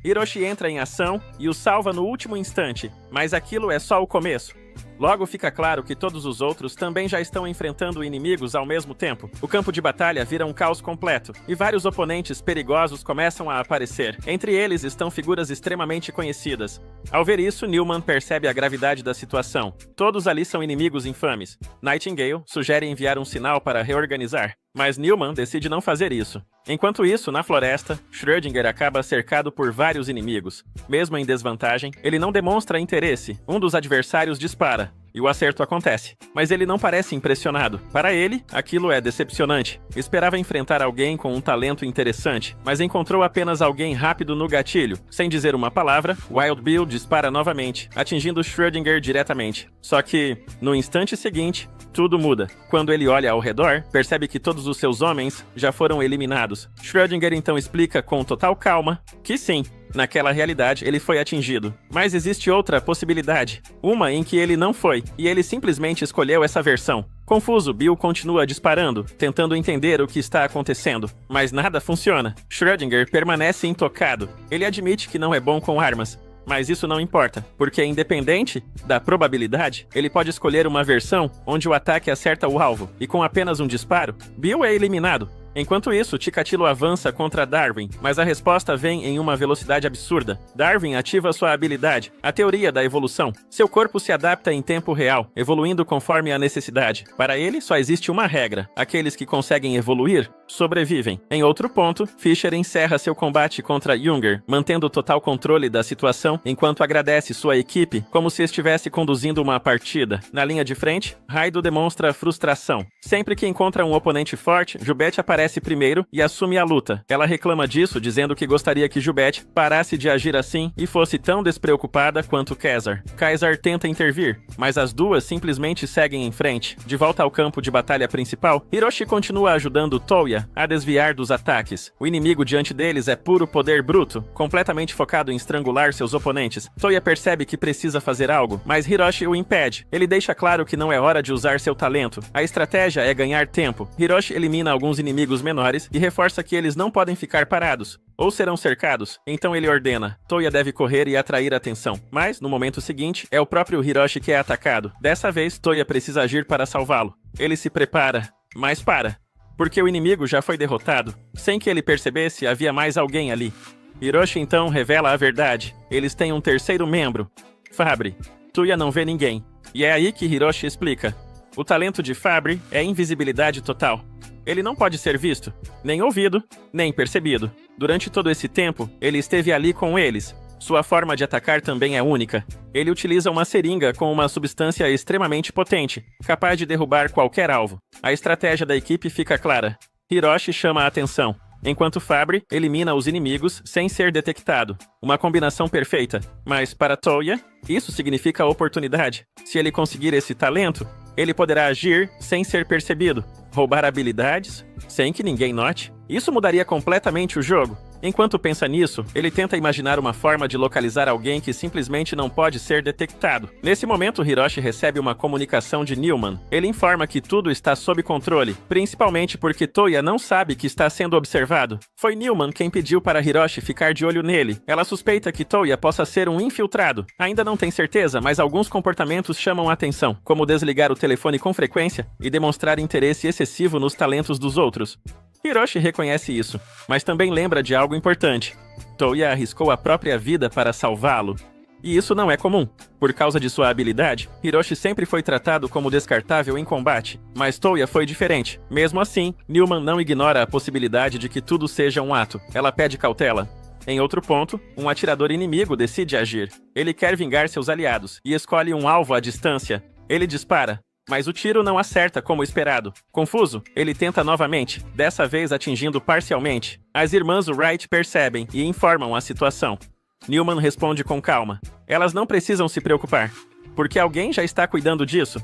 Hiroshi entra em ação e o salva no último instante, mas aquilo é só o começo. Logo fica claro que todos os outros também já estão enfrentando inimigos ao mesmo tempo. O campo de batalha vira um caos completo, e vários oponentes perigosos começam a aparecer. Entre eles estão figuras extremamente conhecidas. Ao ver isso, Newman percebe a gravidade da situação. Todos ali são inimigos infames. Nightingale sugere enviar um sinal para reorganizar, mas Newman decide não fazer isso. Enquanto isso, na floresta, Schrödinger acaba cercado por vários inimigos. Mesmo em desvantagem, ele não demonstra interesse. Um dos adversários dispara, e o acerto acontece. Mas ele não parece impressionado. Para ele, aquilo é decepcionante. Esperava enfrentar alguém com um talento interessante, mas encontrou apenas alguém rápido no gatilho. Sem dizer uma palavra, Wild Bill dispara novamente, atingindo Schrödinger diretamente. Só que, no instante seguinte, tudo muda. Quando ele olha ao redor, percebe que todos os seus homens já foram eliminados. Schrödinger então explica com total calma que sim, naquela realidade ele foi atingido. Mas existe outra possibilidade. Uma em que ele não foi, e ele simplesmente escolheu essa versão. Confuso, Bill continua disparando, tentando entender o que está acontecendo. Mas nada funciona. Schrödinger permanece intocado. Ele admite que não é bom com armas, mas isso não importa, porque independente da probabilidade, ele pode escolher uma versão onde o ataque acerta o alvo, e com apenas um disparo, Bill é eliminado. Enquanto isso, Chikatilo avança contra Darwin, mas a resposta vem em uma velocidade absurda. Darwin ativa sua habilidade, a teoria da evolução. Seu corpo se adapta em tempo real, evoluindo conforme a necessidade. Para ele, só existe uma regra: aqueles que conseguem evoluir sobrevivem. Em outro ponto, Fisher encerra seu combate contra Junger, mantendo total controle da situação, enquanto agradece sua equipe como se estivesse conduzindo uma partida. Na linha de frente, Raido demonstra frustração. Sempre que encontra um oponente forte, Jubete aparece aparece primeiro e assume a luta. Ela reclama disso, dizendo que gostaria que Jubeth parasse de agir assim e fosse tão despreocupada quanto Caesar. Caesar tenta intervir, mas as duas simplesmente seguem em frente. De volta ao campo de batalha principal, Hiroshi continua ajudando Toya a desviar dos ataques. O inimigo diante deles é puro poder bruto, completamente focado em estrangular seus oponentes. Toya percebe que precisa fazer algo, mas Hiroshi o impede. Ele deixa claro que não é hora de usar seu talento. A estratégia é ganhar tempo. Hiroshi elimina alguns inimigos menores e reforça que eles não podem ficar parados ou serão cercados. Então ele ordena: Toya deve correr e atrair atenção. Mas, no momento seguinte, é o próprio Hiroshi que é atacado. Dessa vez, Toya precisa agir para salvá-lo. Ele se prepara, mas para, porque o inimigo já foi derrotado. Sem que ele percebesse, havia mais alguém ali. Hiroshi então revela a verdade. Eles têm um terceiro membro, Fabry. Toya não vê ninguém. E é aí que Hiroshi explica: o talento de Fabry é invisibilidade total. Ele não pode ser visto, nem ouvido, nem percebido. Durante todo esse tempo, ele esteve ali com eles. Sua forma de atacar também é única. Ele utiliza uma seringa com uma substância extremamente potente, capaz de derrubar qualquer alvo. A estratégia da equipe fica clara. Hiroshi chama a atenção, enquanto Fabry elimina os inimigos sem ser detectado. Uma combinação perfeita. Mas para Toya, isso significa oportunidade. Se ele conseguir esse talento, ele poderá agir sem ser percebido, roubar habilidades sem que ninguém note. Isso mudaria completamente o jogo. Enquanto pensa nisso, ele tenta imaginar uma forma de localizar alguém que simplesmente não pode ser detectado. Nesse momento, Hiroshi recebe uma comunicação de Newman. Ele informa que tudo está sob controle, principalmente porque Toya não sabe que está sendo observado. Foi Newman quem pediu para Hiroshi ficar de olho nele. Ela suspeita que Toya possa ser um infiltrado. Ainda não tem certeza, mas alguns comportamentos chamam a atenção, como desligar o telefone com frequência e demonstrar interesse excessivo nos talentos dos outros. Hiroshi reconhece isso, mas também lembra de algo importante. Toya arriscou a própria vida para salvá-lo. E isso não é comum. Por causa de sua habilidade, Hiroshi sempre foi tratado como descartável em combate, mas Toya foi diferente. Mesmo assim, Newman não ignora a possibilidade de que tudo seja um ato. Ela pede cautela. Em outro ponto, um atirador inimigo decide agir. Ele quer vingar seus aliados e escolhe um alvo à distância. Ele dispara, mas o tiro não acerta como esperado. Confuso, ele tenta novamente, dessa vez atingindo parcialmente. As irmãs Wright percebem e informam a situação. Newman responde com calma. Elas não precisam se preocupar, porque alguém já está cuidando disso.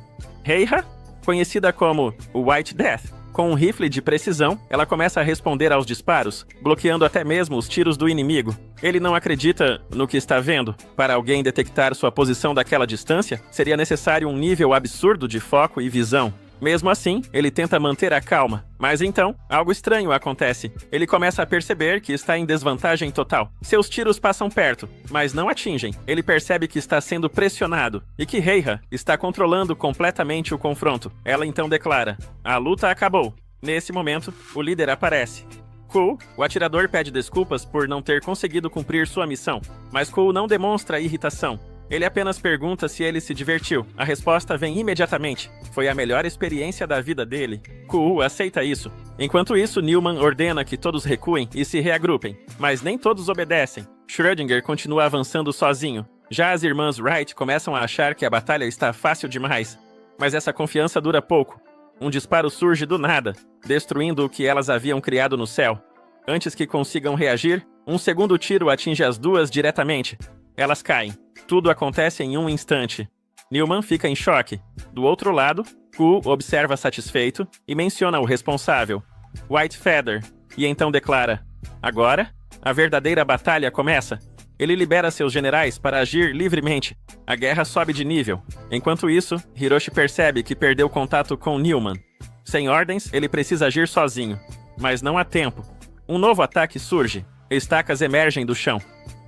Heiha, conhecida como o White Death, com um rifle de precisão, ela começa a responder aos disparos, bloqueando até mesmo os tiros do inimigo. Ele não acredita no que está vendo. Para alguém detectar sua posição daquela distância, seria necessário um nível absurdo de foco e visão. Mesmo assim, ele tenta manter a calma. Mas então, algo estranho acontece. Ele começa a perceber que está em desvantagem total. Seus tiros passam perto, mas não atingem. Ele percebe que está sendo pressionado e que Heiha está controlando completamente o confronto. Ela então declara: a luta acabou. Nesse momento, o líder aparece. Cole, o atirador, pede desculpas por não ter conseguido cumprir sua missão, mas Cole não demonstra irritação. Ele apenas pergunta se ele se divertiu. A resposta vem imediatamente. Foi a melhor experiência da vida dele. Ku aceita isso. Enquanto isso, Newman ordena que todos recuem e se reagrupem. Mas nem todos obedecem. Schrödinger continua avançando sozinho. Já as irmãs Wright começam a achar que a batalha está fácil demais. Mas essa confiança dura pouco. Um disparo surge do nada, destruindo o que elas haviam criado no céu. Antes que consigam reagir, um segundo tiro atinge as duas diretamente. Elas caem. Tudo acontece em um instante. Newman fica em choque. Do outro lado, Ku observa satisfeito e menciona o responsável, White Feather, e então declara: agora, a verdadeira batalha começa. Ele libera seus generais para agir livremente. A guerra sobe de nível. Enquanto isso, Hiroshi percebe que perdeu contato com Newman. Sem ordens, ele precisa agir sozinho. Mas não há tempo. Um novo ataque surge. Estacas emergem do chão.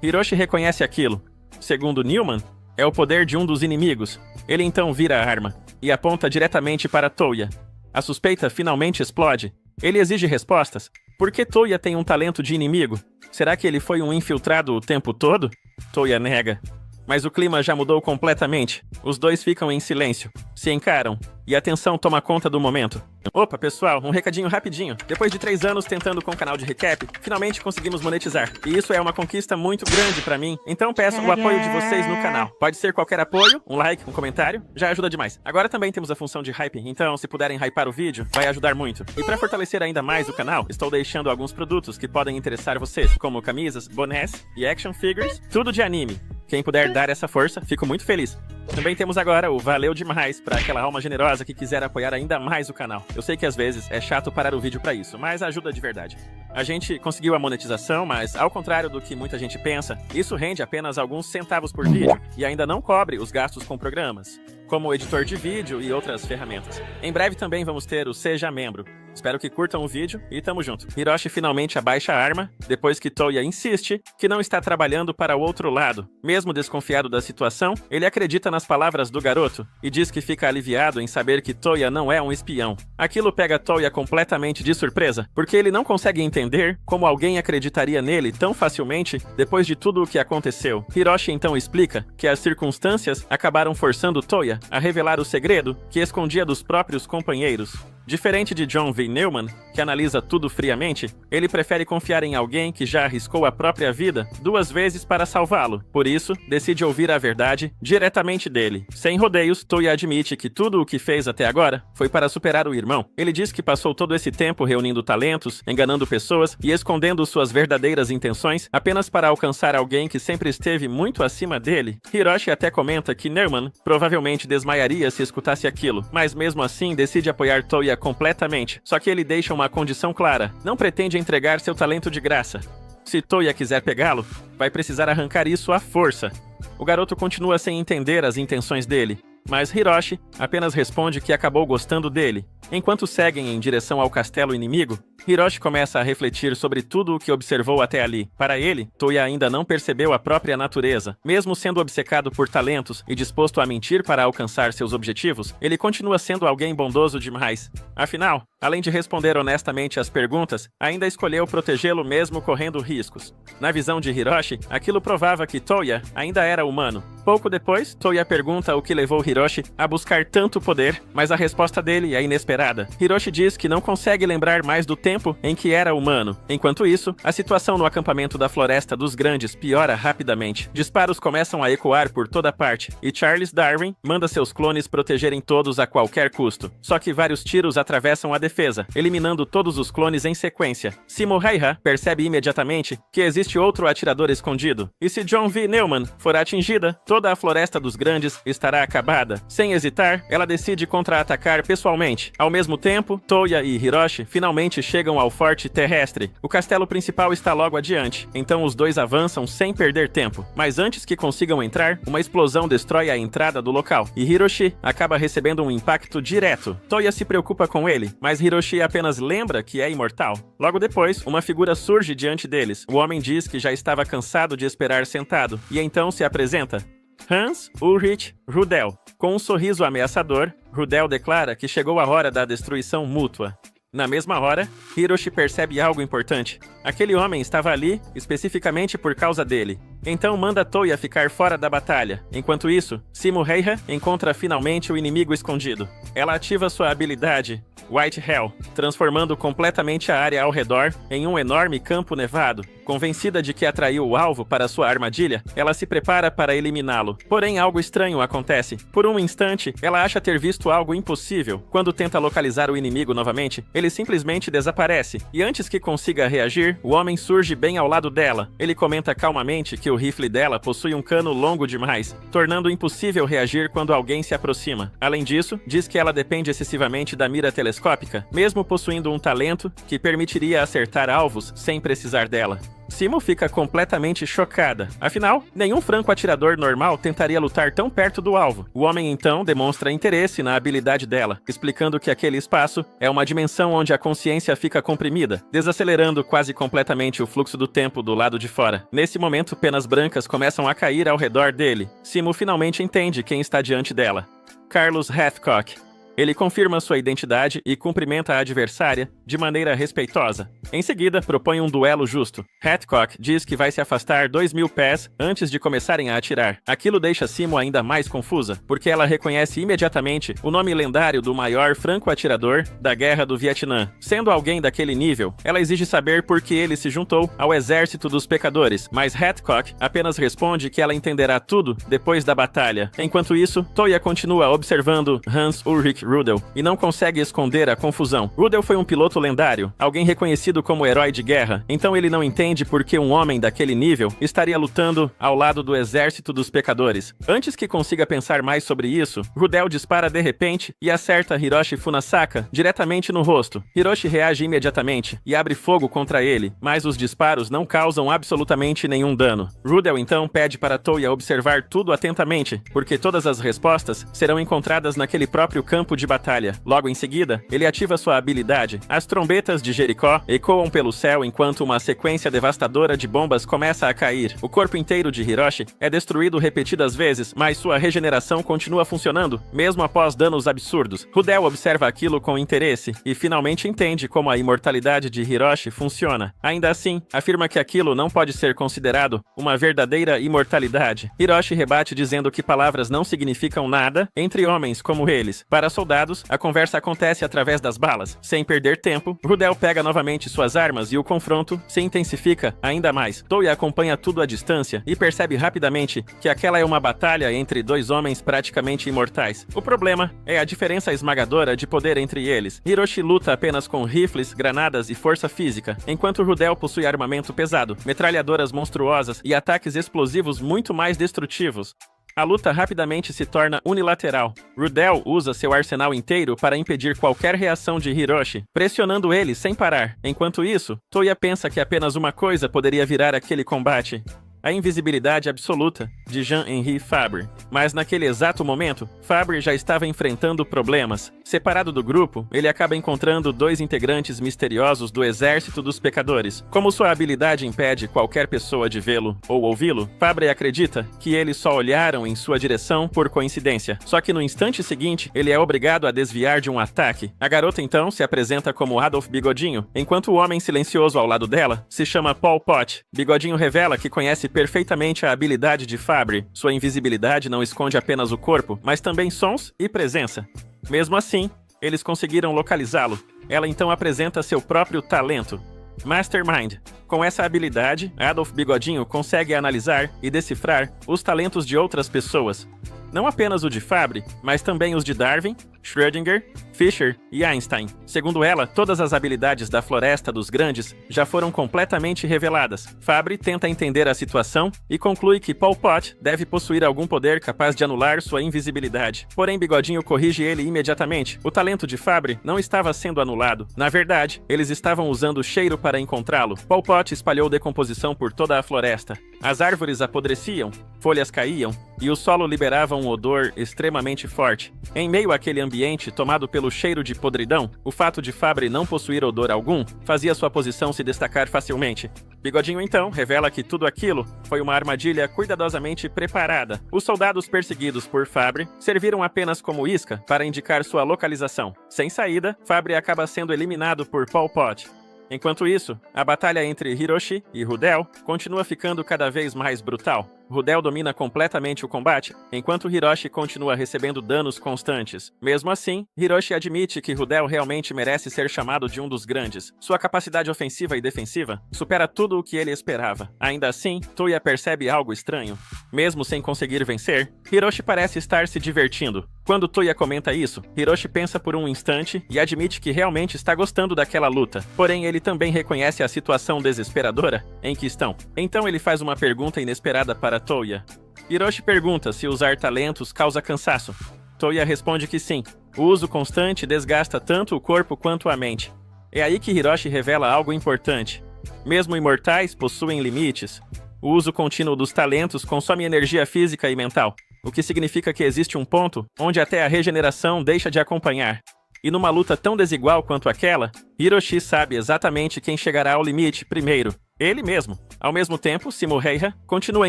Hiroshi reconhece aquilo. Segundo Newman, é o poder de um dos inimigos. Ele então vira a arma e aponta diretamente para Toya. A suspeita finalmente explode. Ele exige respostas. Por que Toya tem um talento de inimigo? Será que ele foi um infiltrado o tempo todo? Toya nega. Mas o clima já mudou completamente. Os dois ficam em silêncio, se encaram, e a tensão toma conta do momento. Opa, pessoal, um recadinho rapidinho. Depois de 3 anos tentando com o canal de recap, finalmente conseguimos monetizar. E isso é uma conquista muito grande pra mim, então peço o apoio de vocês no canal. Pode ser qualquer apoio, um like, um comentário, já ajuda demais. Agora também temos a função de hype, então se puderem hypar o vídeo, vai ajudar muito. E pra fortalecer ainda mais o canal, estou deixando alguns produtos que podem interessar vocês, como camisas, bonés e action figures, tudo de anime. Quem puder dar essa força, fico muito feliz. Também temos agora o Valeu Demais para aquela alma generosa que quiser apoiar ainda mais o canal. Eu sei que às vezes é chato parar o vídeo para isso, mas ajuda de verdade. A gente conseguiu a monetização, mas ao contrário do que muita gente pensa, isso rende apenas alguns centavos por vídeo e ainda não cobre os gastos com programas, como o editor de vídeo e outras ferramentas. Em breve também vamos ter o Seja Membro. Espero que curtam o vídeo e tamo junto. Hiroshi finalmente abaixa a arma, depois que Toya insiste que não está trabalhando para o outro lado. Mesmo desconfiado da situação, ele acredita nas palavras do garoto e diz que fica aliviado em saber que Toya não é um espião. Aquilo pega Toya completamente de surpresa, porque ele não consegue entender como alguém acreditaria nele tão facilmente depois de tudo o que aconteceu. Hiroshi então explica que as circunstâncias acabaram forçando Toya a revelar o segredo que escondia dos próprios companheiros. Diferente de John V. Neumann, que analisa tudo friamente, ele prefere confiar em alguém que já arriscou a própria vida 2 vezes para salvá-lo. Por isso, decide ouvir a verdade diretamente dele. Sem rodeios, Toya admite que tudo o que fez até agora foi para superar o irmão. Ele diz que passou todo esse tempo reunindo talentos, enganando pessoas e escondendo suas verdadeiras intenções apenas para alcançar alguém que sempre esteve muito acima dele. Hiroshi até comenta que Neumann provavelmente desmaiaria se escutasse aquilo, mas mesmo assim decide apoiar Toya completamente, só que ele deixa uma condição clara: não pretende entregar seu talento de graça. Se Toya quiser pegá-lo, vai precisar arrancar isso à força. O garoto continua sem entender as intenções dele, mas Hiroshi apenas responde que acabou gostando dele. Enquanto seguem em direção ao castelo inimigo, Hiroshi começa a refletir sobre tudo o que observou até ali. Para ele, Toya ainda não percebeu a própria natureza. Mesmo sendo obcecado por talentos e disposto a mentir para alcançar seus objetivos, ele continua sendo alguém bondoso demais. Afinal, além de responder honestamente às perguntas, ainda escolheu protegê-lo mesmo correndo riscos. Na visão de Hiroshi, aquilo provava que Toya ainda era humano. Pouco depois, Toya pergunta o que levou Hiroshi a buscar tanto poder, mas a resposta dele é inesperada. Hiroshi diz que não consegue lembrar mais do tempo em que era humano. Enquanto isso, a situação no acampamento da Floresta dos Grandes piora rapidamente. Disparos começam a ecoar por toda parte, e Charles Darwin manda seus clones protegerem todos a qualquer custo. Só que vários tiros atravessam a defesa, eliminando todos os clones em sequência. Simo Heiha percebe imediatamente que existe outro atirador escondido, e se John V. Neumann for atingida, toda a Floresta dos Grandes estará acabada. Sem hesitar, ela decide contra-atacar pessoalmente. Ao mesmo tempo, Toya e Hiroshi finalmente chegam ao forte terrestre. O castelo principal está logo adiante, então os dois avançam sem perder tempo. Mas antes que consigam entrar, uma explosão destrói a entrada do local, e Hiroshi acaba recebendo um impacto direto. Toya se preocupa com ele, mas Hiroshi apenas lembra que é imortal. Logo depois, uma figura surge diante deles. O homem diz que já estava cansado de esperar sentado, e então se apresenta. Hans Ulrich Rudel. Com um sorriso ameaçador, Rudel declara que chegou a hora da destruição mútua. Na mesma hora, Hiroshi percebe algo importante. Aquele homem estava ali especificamente por causa dele. Então manda Toya ficar fora da batalha. Enquanto isso, Simo Heiha encontra finalmente o inimigo escondido. Ela ativa sua habilidade, White Hell, transformando completamente a área ao redor em um enorme campo nevado. Convencida de que atraiu o alvo para sua armadilha, ela se prepara para eliminá-lo. Porém, algo estranho acontece. Por um instante, ela acha ter visto algo impossível. Quando tenta localizar o inimigo novamente, ele simplesmente desaparece. E antes que consiga reagir, o homem surge bem ao lado dela. Ele comenta calmamente que o rifle dela possui um cano longo demais, tornando impossível reagir quando alguém se aproxima. Além disso, diz que ela depende excessivamente da mira telescópica, mesmo possuindo um talento que permitiria acertar alvos sem precisar dela. Simo fica completamente chocada. Afinal, nenhum franco-atirador normal tentaria lutar tão perto do alvo. O homem então demonstra interesse na habilidade dela, explicando que aquele espaço é uma dimensão onde a consciência fica comprimida, desacelerando quase completamente o fluxo do tempo do lado de fora. Nesse momento, penas brancas começam a cair ao redor dele. Simo finalmente entende quem está diante dela. Carlos Hathcock. Ele confirma sua identidade e cumprimenta a adversária de maneira respeitosa. Em seguida, propõe um duelo justo. Hathcock diz que vai se afastar 2.000 pés antes de começarem a atirar. Aquilo deixa Simo ainda mais confusa, porque ela reconhece imediatamente o nome lendário do maior franco-atirador da Guerra do Vietnã. Sendo alguém daquele nível, ela exige saber por que ele se juntou ao exército dos pecadores, mas Hathcock apenas responde que ela entenderá tudo depois da batalha. Enquanto isso, Toya continua observando Hans Ulrich Rudel e não consegue esconder a confusão. Rudel foi um piloto lendário, alguém reconhecido como herói de guerra, então ele não entende por que um homem daquele nível estaria lutando ao lado do exército dos pecadores. Antes que consiga pensar mais sobre isso, Rudel dispara de repente e acerta Hiroshi Funasaka diretamente no rosto. Hiroshi reage imediatamente e abre fogo contra ele, mas os disparos não causam absolutamente nenhum dano. Rudel então pede para Toya observar tudo atentamente, porque todas as respostas serão encontradas naquele próprio campo de batalha. Logo em seguida, ele ativa sua habilidade. As trombetas de Jericó ecoam pelo céu enquanto uma sequência devastadora de bombas começa a cair. O corpo inteiro de Hiroshi é destruído repetidas vezes, mas sua regeneração continua funcionando, mesmo após danos absurdos. Rudel observa aquilo com interesse e finalmente entende como a imortalidade de Hiroshi funciona. Ainda assim, afirma que aquilo não pode ser considerado uma verdadeira imortalidade. Hiroshi rebate dizendo que palavras não significam nada entre homens como eles. Para soldados, a conversa acontece através das balas. Sem perder tempo, Rudel pega novamente suas armas e o confronto se intensifica ainda mais. Toya acompanha tudo à distância e percebe rapidamente que aquela é uma batalha entre dois homens praticamente imortais. O problema é a diferença esmagadora de poder entre eles. Hiroshi luta apenas com rifles, granadas e força física, enquanto Rudel possui armamento pesado, metralhadoras monstruosas e ataques explosivos muito mais destrutivos. A luta rapidamente se torna unilateral. Rudel usa seu arsenal inteiro para impedir qualquer reação de Hiroshi, pressionando ele sem parar. Enquanto isso, Toya pensa que apenas uma coisa poderia virar aquele combate: a invisibilidade absoluta de Jean-Henri Fabre. Mas naquele exato momento, Fabre já estava enfrentando problemas. Separado do grupo, ele acaba encontrando dois integrantes misteriosos do exército dos pecadores. Como sua habilidade impede qualquer pessoa de vê-lo ou ouvi-lo, Fabre acredita que eles só olharam em sua direção por coincidência. Só que no instante seguinte, ele é obrigado a desviar de um ataque. A garota então se apresenta como Adolf Bigodinho, enquanto o homem silencioso ao lado dela se chama Pol Pot. Bigodinho revela que conhece perfeitamente a habilidade de Fabre. Sua invisibilidade não esconde apenas o corpo, mas também sons e presença. Mesmo assim, eles conseguiram localizá-lo. Ela então apresenta seu próprio talento: Mastermind. Com essa habilidade, Adolf Bigodinho consegue analisar e decifrar os talentos de outras pessoas. Não apenas o de Fabre, mas também os de Darwin, Schrödinger, Fischer e Einstein. Segundo ela, todas as habilidades da Floresta dos Grandes já foram completamente reveladas. Fabre tenta entender a situação e conclui que Pol Pot deve possuir algum poder capaz de anular sua invisibilidade. Porém, Bigodinho corrige ele imediatamente. O talento de Fabre não estava sendo anulado. Na verdade, eles estavam usando o cheiro para encontrá-lo. Pol Pot espalhou decomposição por toda a floresta. As árvores apodreciam, folhas caíam e o solo liberava um odor extremamente forte. Em meio àquele ambiente tomado pelo cheiro de podridão, o fato de Fabre não possuir odor algum fazia sua posição se destacar facilmente. Bigodinho então revela que tudo aquilo foi uma armadilha cuidadosamente preparada. Os soldados perseguidos por Fabre serviram apenas como isca para indicar sua localização. Sem saída, Fabre acaba sendo eliminado por Pol Pot. Enquanto isso, a batalha entre Hiroshi e Rudel continua ficando cada vez mais brutal. Rudel domina completamente o combate, enquanto Hiroshi continua recebendo danos constantes. Mesmo assim, Hiroshi admite que Rudel realmente merece ser chamado de um dos grandes. Sua capacidade ofensiva e defensiva supera tudo o que ele esperava. Ainda assim, Toya percebe algo estranho. Mesmo sem conseguir vencer, Hiroshi parece estar se divertindo. Quando Toya comenta isso, Hiroshi pensa por um instante e admite que realmente está gostando daquela luta. Porém, ele também reconhece a situação desesperadora em que estão. Então ele faz uma pergunta inesperada para Toya. Hiroshi pergunta se usar talentos causa cansaço. Toya responde que sim. O uso constante desgasta tanto o corpo quanto a mente. É aí que Hiroshi revela algo importante. Mesmo imortais possuem limites. O uso contínuo dos talentos consome energia física e mental, o que significa que existe um ponto onde até a regeneração deixa de acompanhar. E numa luta tão desigual quanto aquela, Hiroshi sabe exatamente quem chegará ao limite primeiro. Ele mesmo. Ao mesmo tempo, Simo Heiha continua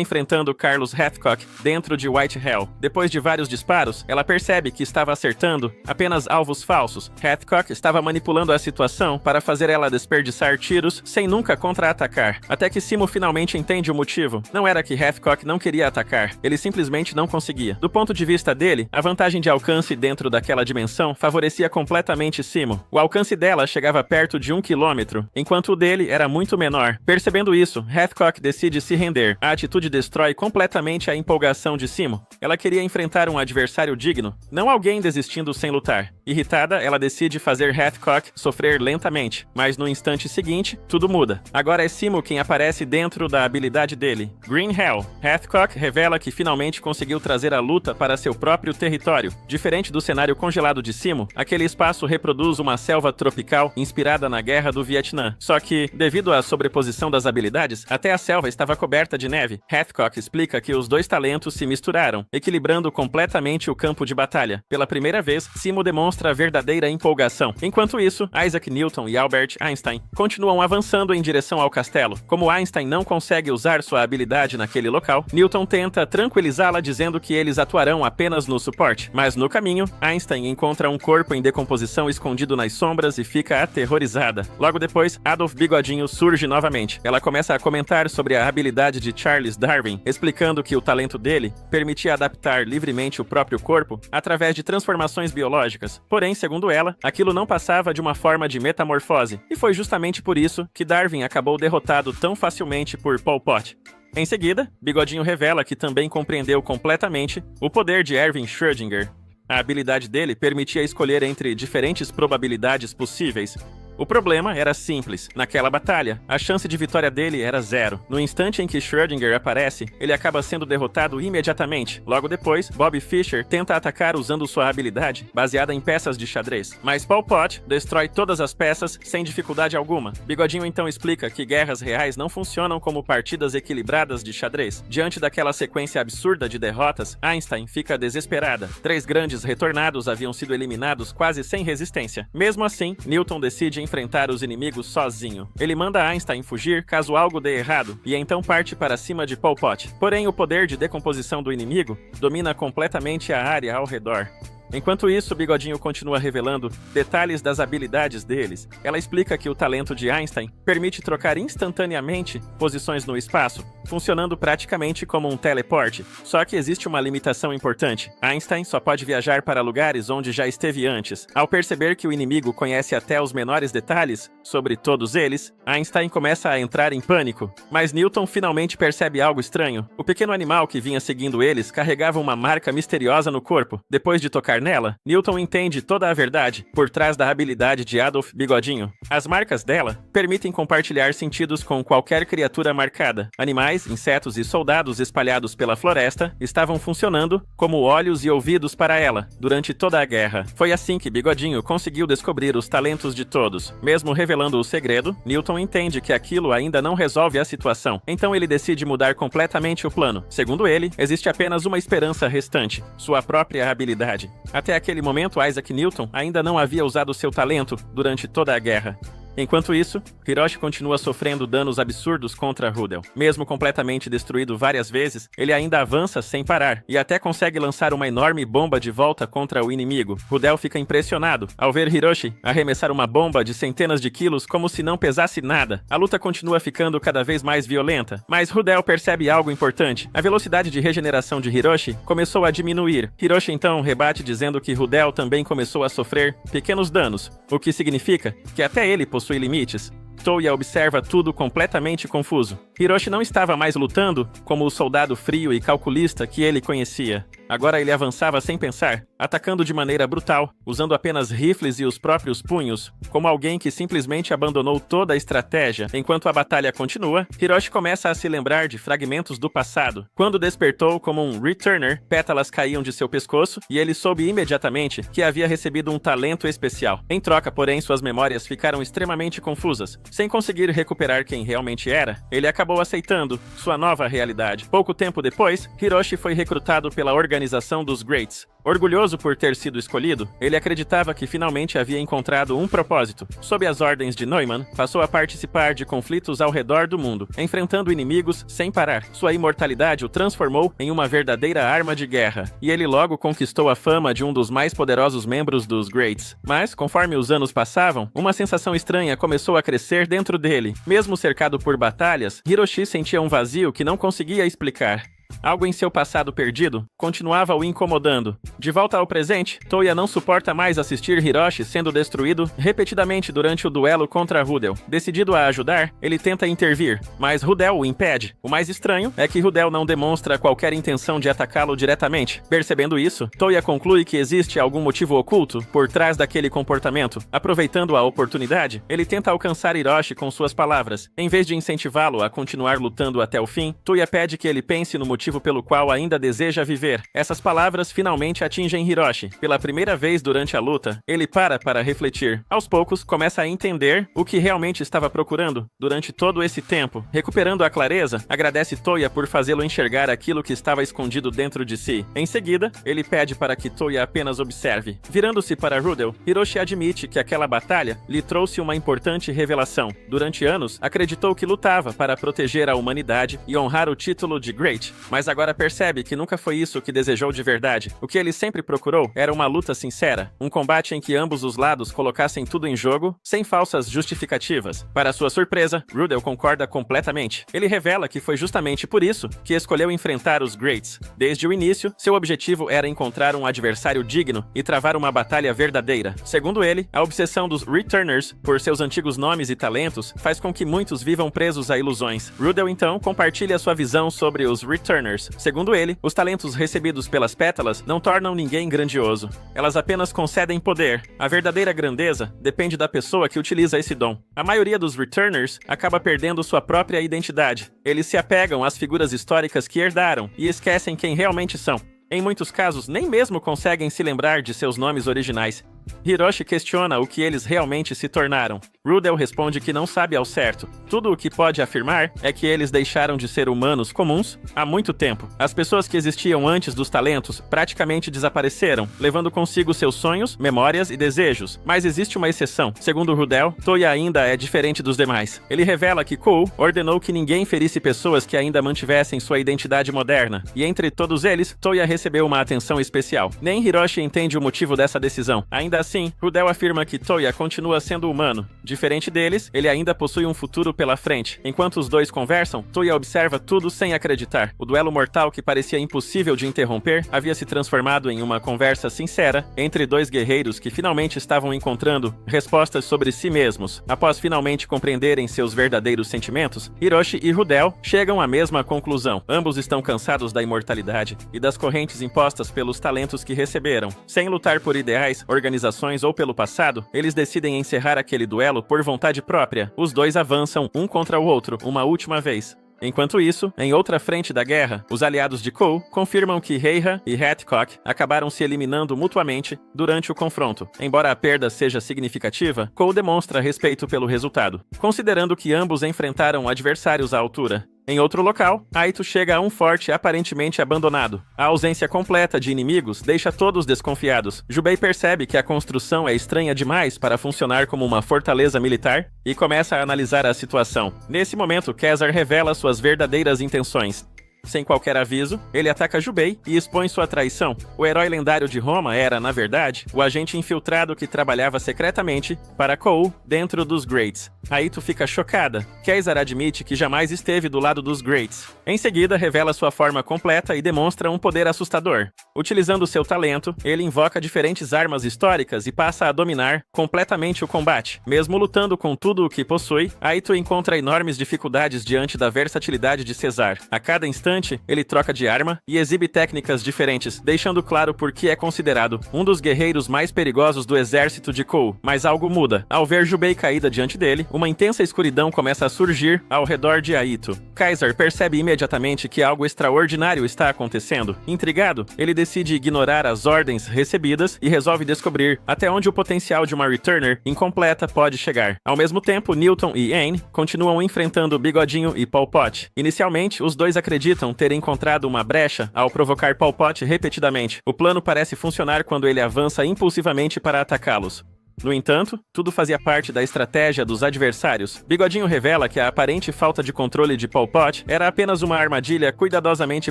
enfrentando Carlos Hathcock dentro de Whitehall. Depois de vários disparos, ela percebe que estava acertando apenas alvos falsos. Hathcock estava manipulando a situação para fazer ela desperdiçar tiros sem nunca contra-atacar. Até que Simo finalmente entende o motivo. Não era que Hathcock não queria atacar, ele simplesmente não conseguia. Do ponto de vista dele, a vantagem de alcance dentro daquela dimensão favorecia completamente Simo. O alcance dela chegava perto de 1 quilômetro, enquanto o dele era muito menor. Percebendo isso, Hathcock decide se render. A atitude destrói completamente a empolgação de Simo. Ela queria enfrentar um adversário digno, não alguém desistindo sem lutar. Irritada, ela decide fazer Hathcock sofrer lentamente, mas no instante seguinte, tudo muda. Agora é Simo quem aparece dentro da habilidade dele, Green Hell. Hathcock revela que finalmente conseguiu trazer a luta para seu próprio território. Diferente do cenário congelado de Simo, aquele espaço reproduz uma selva tropical inspirada na Guerra do Vietnã. Só que, devido à sobreposição das habilidades, até a selva estava coberta de neve. Hathcock explica que os dois talentos se misturaram, equilibrando completamente o campo de batalha. Pela primeira vez, Simo demonstra a verdadeira empolgação. Enquanto isso, Isaac Newton e Albert Einstein continuam avançando em direção ao castelo. Como Einstein não consegue usar sua habilidade naquele local, Newton tenta tranquilizá-la dizendo que eles atuarão apenas no suporte. Mas no caminho, Einstein encontra um corpo em decomposição escondido nas sombras e fica aterrorizada. Logo depois, Adolf Bigodinho surge novamente. Ela começa a comentar sobre a habilidade de Charles Darwin, explicando que o talento dele permitia adaptar livremente o próprio corpo através de transformações biológicas. Porém, segundo ela, aquilo não passava de uma forma de metamorfose, e foi justamente por isso que Darwin acabou derrotado tão facilmente por Pol Pot. Em seguida, Bigodinho revela que também compreendeu completamente o poder de Erwin Schrödinger. A habilidade dele permitia escolher entre diferentes probabilidades possíveis. O problema era simples. Naquela batalha, a chance de vitória dele era 0. No instante em que Schrödinger aparece, ele acaba sendo derrotado imediatamente. Logo depois, Bob Fischer tenta atacar usando sua habilidade, baseada em peças de xadrez. Mas Pol Pot destrói todas as peças sem dificuldade alguma. Bigodinho então explica que guerras reais não funcionam como partidas equilibradas de xadrez. Diante daquela sequência absurda de derrotas, Einstein fica desesperada. 3 grandes retornados haviam sido eliminados quase sem resistência. Mesmo assim, Newton decide enfrentar os inimigos sozinho. Ele manda Einstein fugir caso algo dê errado, e então parte para cima de Pol Pot. Porém, o poder de decomposição do inimigo domina completamente a área ao redor. Enquanto isso, Bigodinho continua revelando detalhes das habilidades deles. Ela explica que o talento de Einstein permite trocar instantaneamente posições no espaço, funcionando praticamente como um teleporte. Só que existe uma limitação importante. Einstein só pode viajar para lugares onde já esteve antes. Ao perceber que o inimigo conhece até os menores detalhes sobre todos eles, Einstein começa a entrar em pânico. Mas Newton finalmente percebe algo estranho. O pequeno animal que vinha seguindo eles carregava uma marca misteriosa no corpo. Depois de tocar nela, Newton entende toda a verdade por trás da habilidade de Adolf Bigodinho. As marcas dela permitem compartilhar sentidos com qualquer criatura marcada. Animais, insetos e soldados espalhados pela floresta estavam funcionando como olhos e ouvidos para ela durante toda a guerra. Foi assim que Bigodinho conseguiu descobrir os talentos de todos. Mesmo revelando o segredo, Newton entende que aquilo ainda não resolve a situação. Então ele decide mudar completamente o plano. Segundo ele, existe apenas uma esperança restante: sua própria habilidade. Até aquele momento, Isaac Newton ainda não havia usado seu talento durante toda a guerra. Enquanto isso, Hiroshi continua sofrendo danos absurdos contra Rudel. Mesmo completamente destruído várias vezes, ele ainda avança sem parar, e até consegue lançar uma enorme bomba de volta contra o inimigo. Rudel fica impressionado ao ver Hiroshi arremessar uma bomba de centenas de quilos como se não pesasse nada. A luta continua ficando cada vez mais violenta, mas Rudel percebe algo importante. A velocidade de regeneração de Hiroshi começou a diminuir. Hiroshi então rebate dizendo que Rudel também começou a sofrer pequenos danos, o que significa que até ele possui limites. Touya observa tudo completamente confuso. Hiroshi não estava mais lutando como o soldado frio e calculista que ele conhecia. Agora ele avançava sem pensar, atacando de maneira brutal, usando apenas rifles e os próprios punhos, como alguém que simplesmente abandonou toda a estratégia. Enquanto a batalha continua, Hiroshi começa a se lembrar de fragmentos do passado. Quando despertou como um Returner, pétalas caíam de seu pescoço e ele soube imediatamente que havia recebido um talento especial. Em troca, porém, suas memórias ficaram extremamente confusas. Sem conseguir recuperar quem realmente era, ele acabou aceitando sua nova realidade. Pouco tempo depois, Hiroshi foi recrutado pela organização organização dos Greats. Orgulhoso por ter sido escolhido, ele acreditava que finalmente havia encontrado um propósito. Sob as ordens de Neumann, passou a participar de conflitos ao redor do mundo, enfrentando inimigos sem parar. Sua imortalidade o transformou em uma verdadeira arma de guerra, e ele logo conquistou a fama de um dos mais poderosos membros dos Greats. Mas, conforme os anos passavam, uma sensação estranha começou a crescer dentro dele. Mesmo cercado por batalhas, Hiroshi sentia um vazio que não conseguia explicar. Algo em seu passado perdido continuava o incomodando. De volta ao presente, Toya não suporta mais assistir Hiroshi sendo destruído repetidamente durante o duelo contra Rudel. Decidido a ajudar, ele tenta intervir, mas Rudel o impede. O mais estranho é que Rudel não demonstra qualquer intenção de atacá-lo diretamente. Percebendo isso, Toya conclui que existe algum motivo oculto por trás daquele comportamento. Aproveitando a oportunidade, ele tenta alcançar Hiroshi com suas palavras. Em vez de incentivá-lo a continuar lutando até o fim, Toya pede que ele pense no motivo pelo qual ainda deseja viver. Essas palavras finalmente atingem Hiroshi. Pela primeira vez durante a luta, ele para refletir. Aos poucos, começa a entender o que realmente estava procurando durante todo esse tempo. Recuperando a clareza, agradece Toya por fazê-lo enxergar aquilo que estava escondido dentro de si. Em seguida, ele pede para que Toya apenas observe. Virando-se para Rudel, Hiroshi admite que aquela batalha lhe trouxe uma importante revelação. Durante anos, acreditou que lutava para proteger a humanidade e honrar o título de Great, mas agora percebe que nunca foi isso que desejou de verdade. O que ele sempre procurou era uma luta sincera, um combate em que ambos os lados colocassem tudo em jogo, sem falsas justificativas. Para sua surpresa, Rudel concorda completamente. Ele revela que foi justamente por isso que escolheu enfrentar os Greats. Desde o início, seu objetivo era encontrar um adversário digno e travar uma batalha verdadeira. Segundo ele, a obsessão dos Returners por seus antigos nomes e talentos faz com que muitos vivam presos a ilusões. Rudel então compartilha sua visão sobre os Returners. Segundo ele, os talentos recebidos pelas pétalas não tornam ninguém grandioso. Elas apenas concedem poder. A verdadeira grandeza depende da pessoa que utiliza esse dom. A maioria dos Returners acaba perdendo sua própria identidade. Eles se apegam às figuras históricas que herdaram e esquecem quem realmente são. Em muitos casos, nem mesmo conseguem se lembrar de seus nomes originais. Hiroshi questiona o que eles realmente se tornaram. Rudel responde que não sabe ao certo. Tudo o que pode afirmar é que eles deixaram de ser humanos comuns há muito tempo. As pessoas que existiam antes dos talentos praticamente desapareceram, levando consigo seus sonhos, memórias e desejos. Mas existe uma exceção. Segundo Rudel, Toya ainda é diferente dos demais. Ele revela que Kou ordenou que ninguém ferisse pessoas que ainda mantivessem sua identidade moderna. E entre todos eles, Toya recebeu uma atenção especial. Nem Hiroshi entende o motivo dessa decisão. Ainda assim, Rudel afirma que Toya continua sendo humano. Diferente deles, ele ainda possui um futuro pela frente. Enquanto os dois conversam, Toya observa tudo sem acreditar. O duelo mortal que parecia impossível de interromper havia se transformado em uma conversa sincera entre dois guerreiros que finalmente estavam encontrando respostas sobre si mesmos. Após finalmente compreenderem seus verdadeiros sentimentos, Hiroshi e Rudel chegam à mesma conclusão. Ambos estão cansados da imortalidade e das correntes impostas pelos talentos que receberam. Sem lutar por ideais, organizações ou pelo passado, eles decidem encerrar aquele duelo por vontade própria. Os dois avançam um contra o outro uma última vez. Enquanto isso, em outra frente da guerra, os aliados de Kou confirmam que Heiha e Hathcock acabaram se eliminando mutuamente durante o confronto. Embora a perda seja significativa, Kou demonstra respeito pelo resultado, considerando que ambos enfrentaram adversários à altura. Em outro local, Aito chega a um forte aparentemente abandonado. A ausência completa de inimigos deixa todos desconfiados. Jubei percebe que a construção é estranha demais para funcionar como uma fortaleza militar e começa a analisar a situação. Nesse momento, Kesar revela suas verdadeiras intenções. Sem qualquer aviso, ele ataca Jubei e expõe sua traição. O herói lendário de Roma era, na verdade, o agente infiltrado que trabalhava secretamente para Kou dentro dos Greats. Aito fica chocada. Kesar admite que jamais esteve do lado dos Greats. Em seguida, revela sua forma completa e demonstra um poder assustador. Utilizando seu talento, ele invoca diferentes armas históricas e passa a dominar completamente o combate. Mesmo lutando com tudo o que possui, Aito encontra enormes dificuldades diante da versatilidade de Cesar. A cada instante, ele troca de arma e exibe técnicas diferentes, deixando claro por que é considerado um dos guerreiros mais perigosos do exército de Kou. Mas algo muda. Ao ver Jubei caída diante dele, uma intensa escuridão começa a surgir ao redor de Aito. Kesar percebe imediatamente que algo extraordinário está acontecendo. Intrigado, ele decide ignorar as ordens recebidas e resolve descobrir até onde o potencial de uma Returner incompleta pode chegar. Ao mesmo tempo, Newton e Aang continuam enfrentando Bigodinho e Pol Pot. Inicialmente, os dois acreditam acreditam ter encontrado uma brecha ao provocar Pol Pot repetidamente. O plano parece funcionar quando ele avança impulsivamente para atacá-los. No entanto, tudo fazia parte da estratégia dos adversários. Bigodinho revela que a aparente falta de controle de Pol Pot era apenas uma armadilha cuidadosamente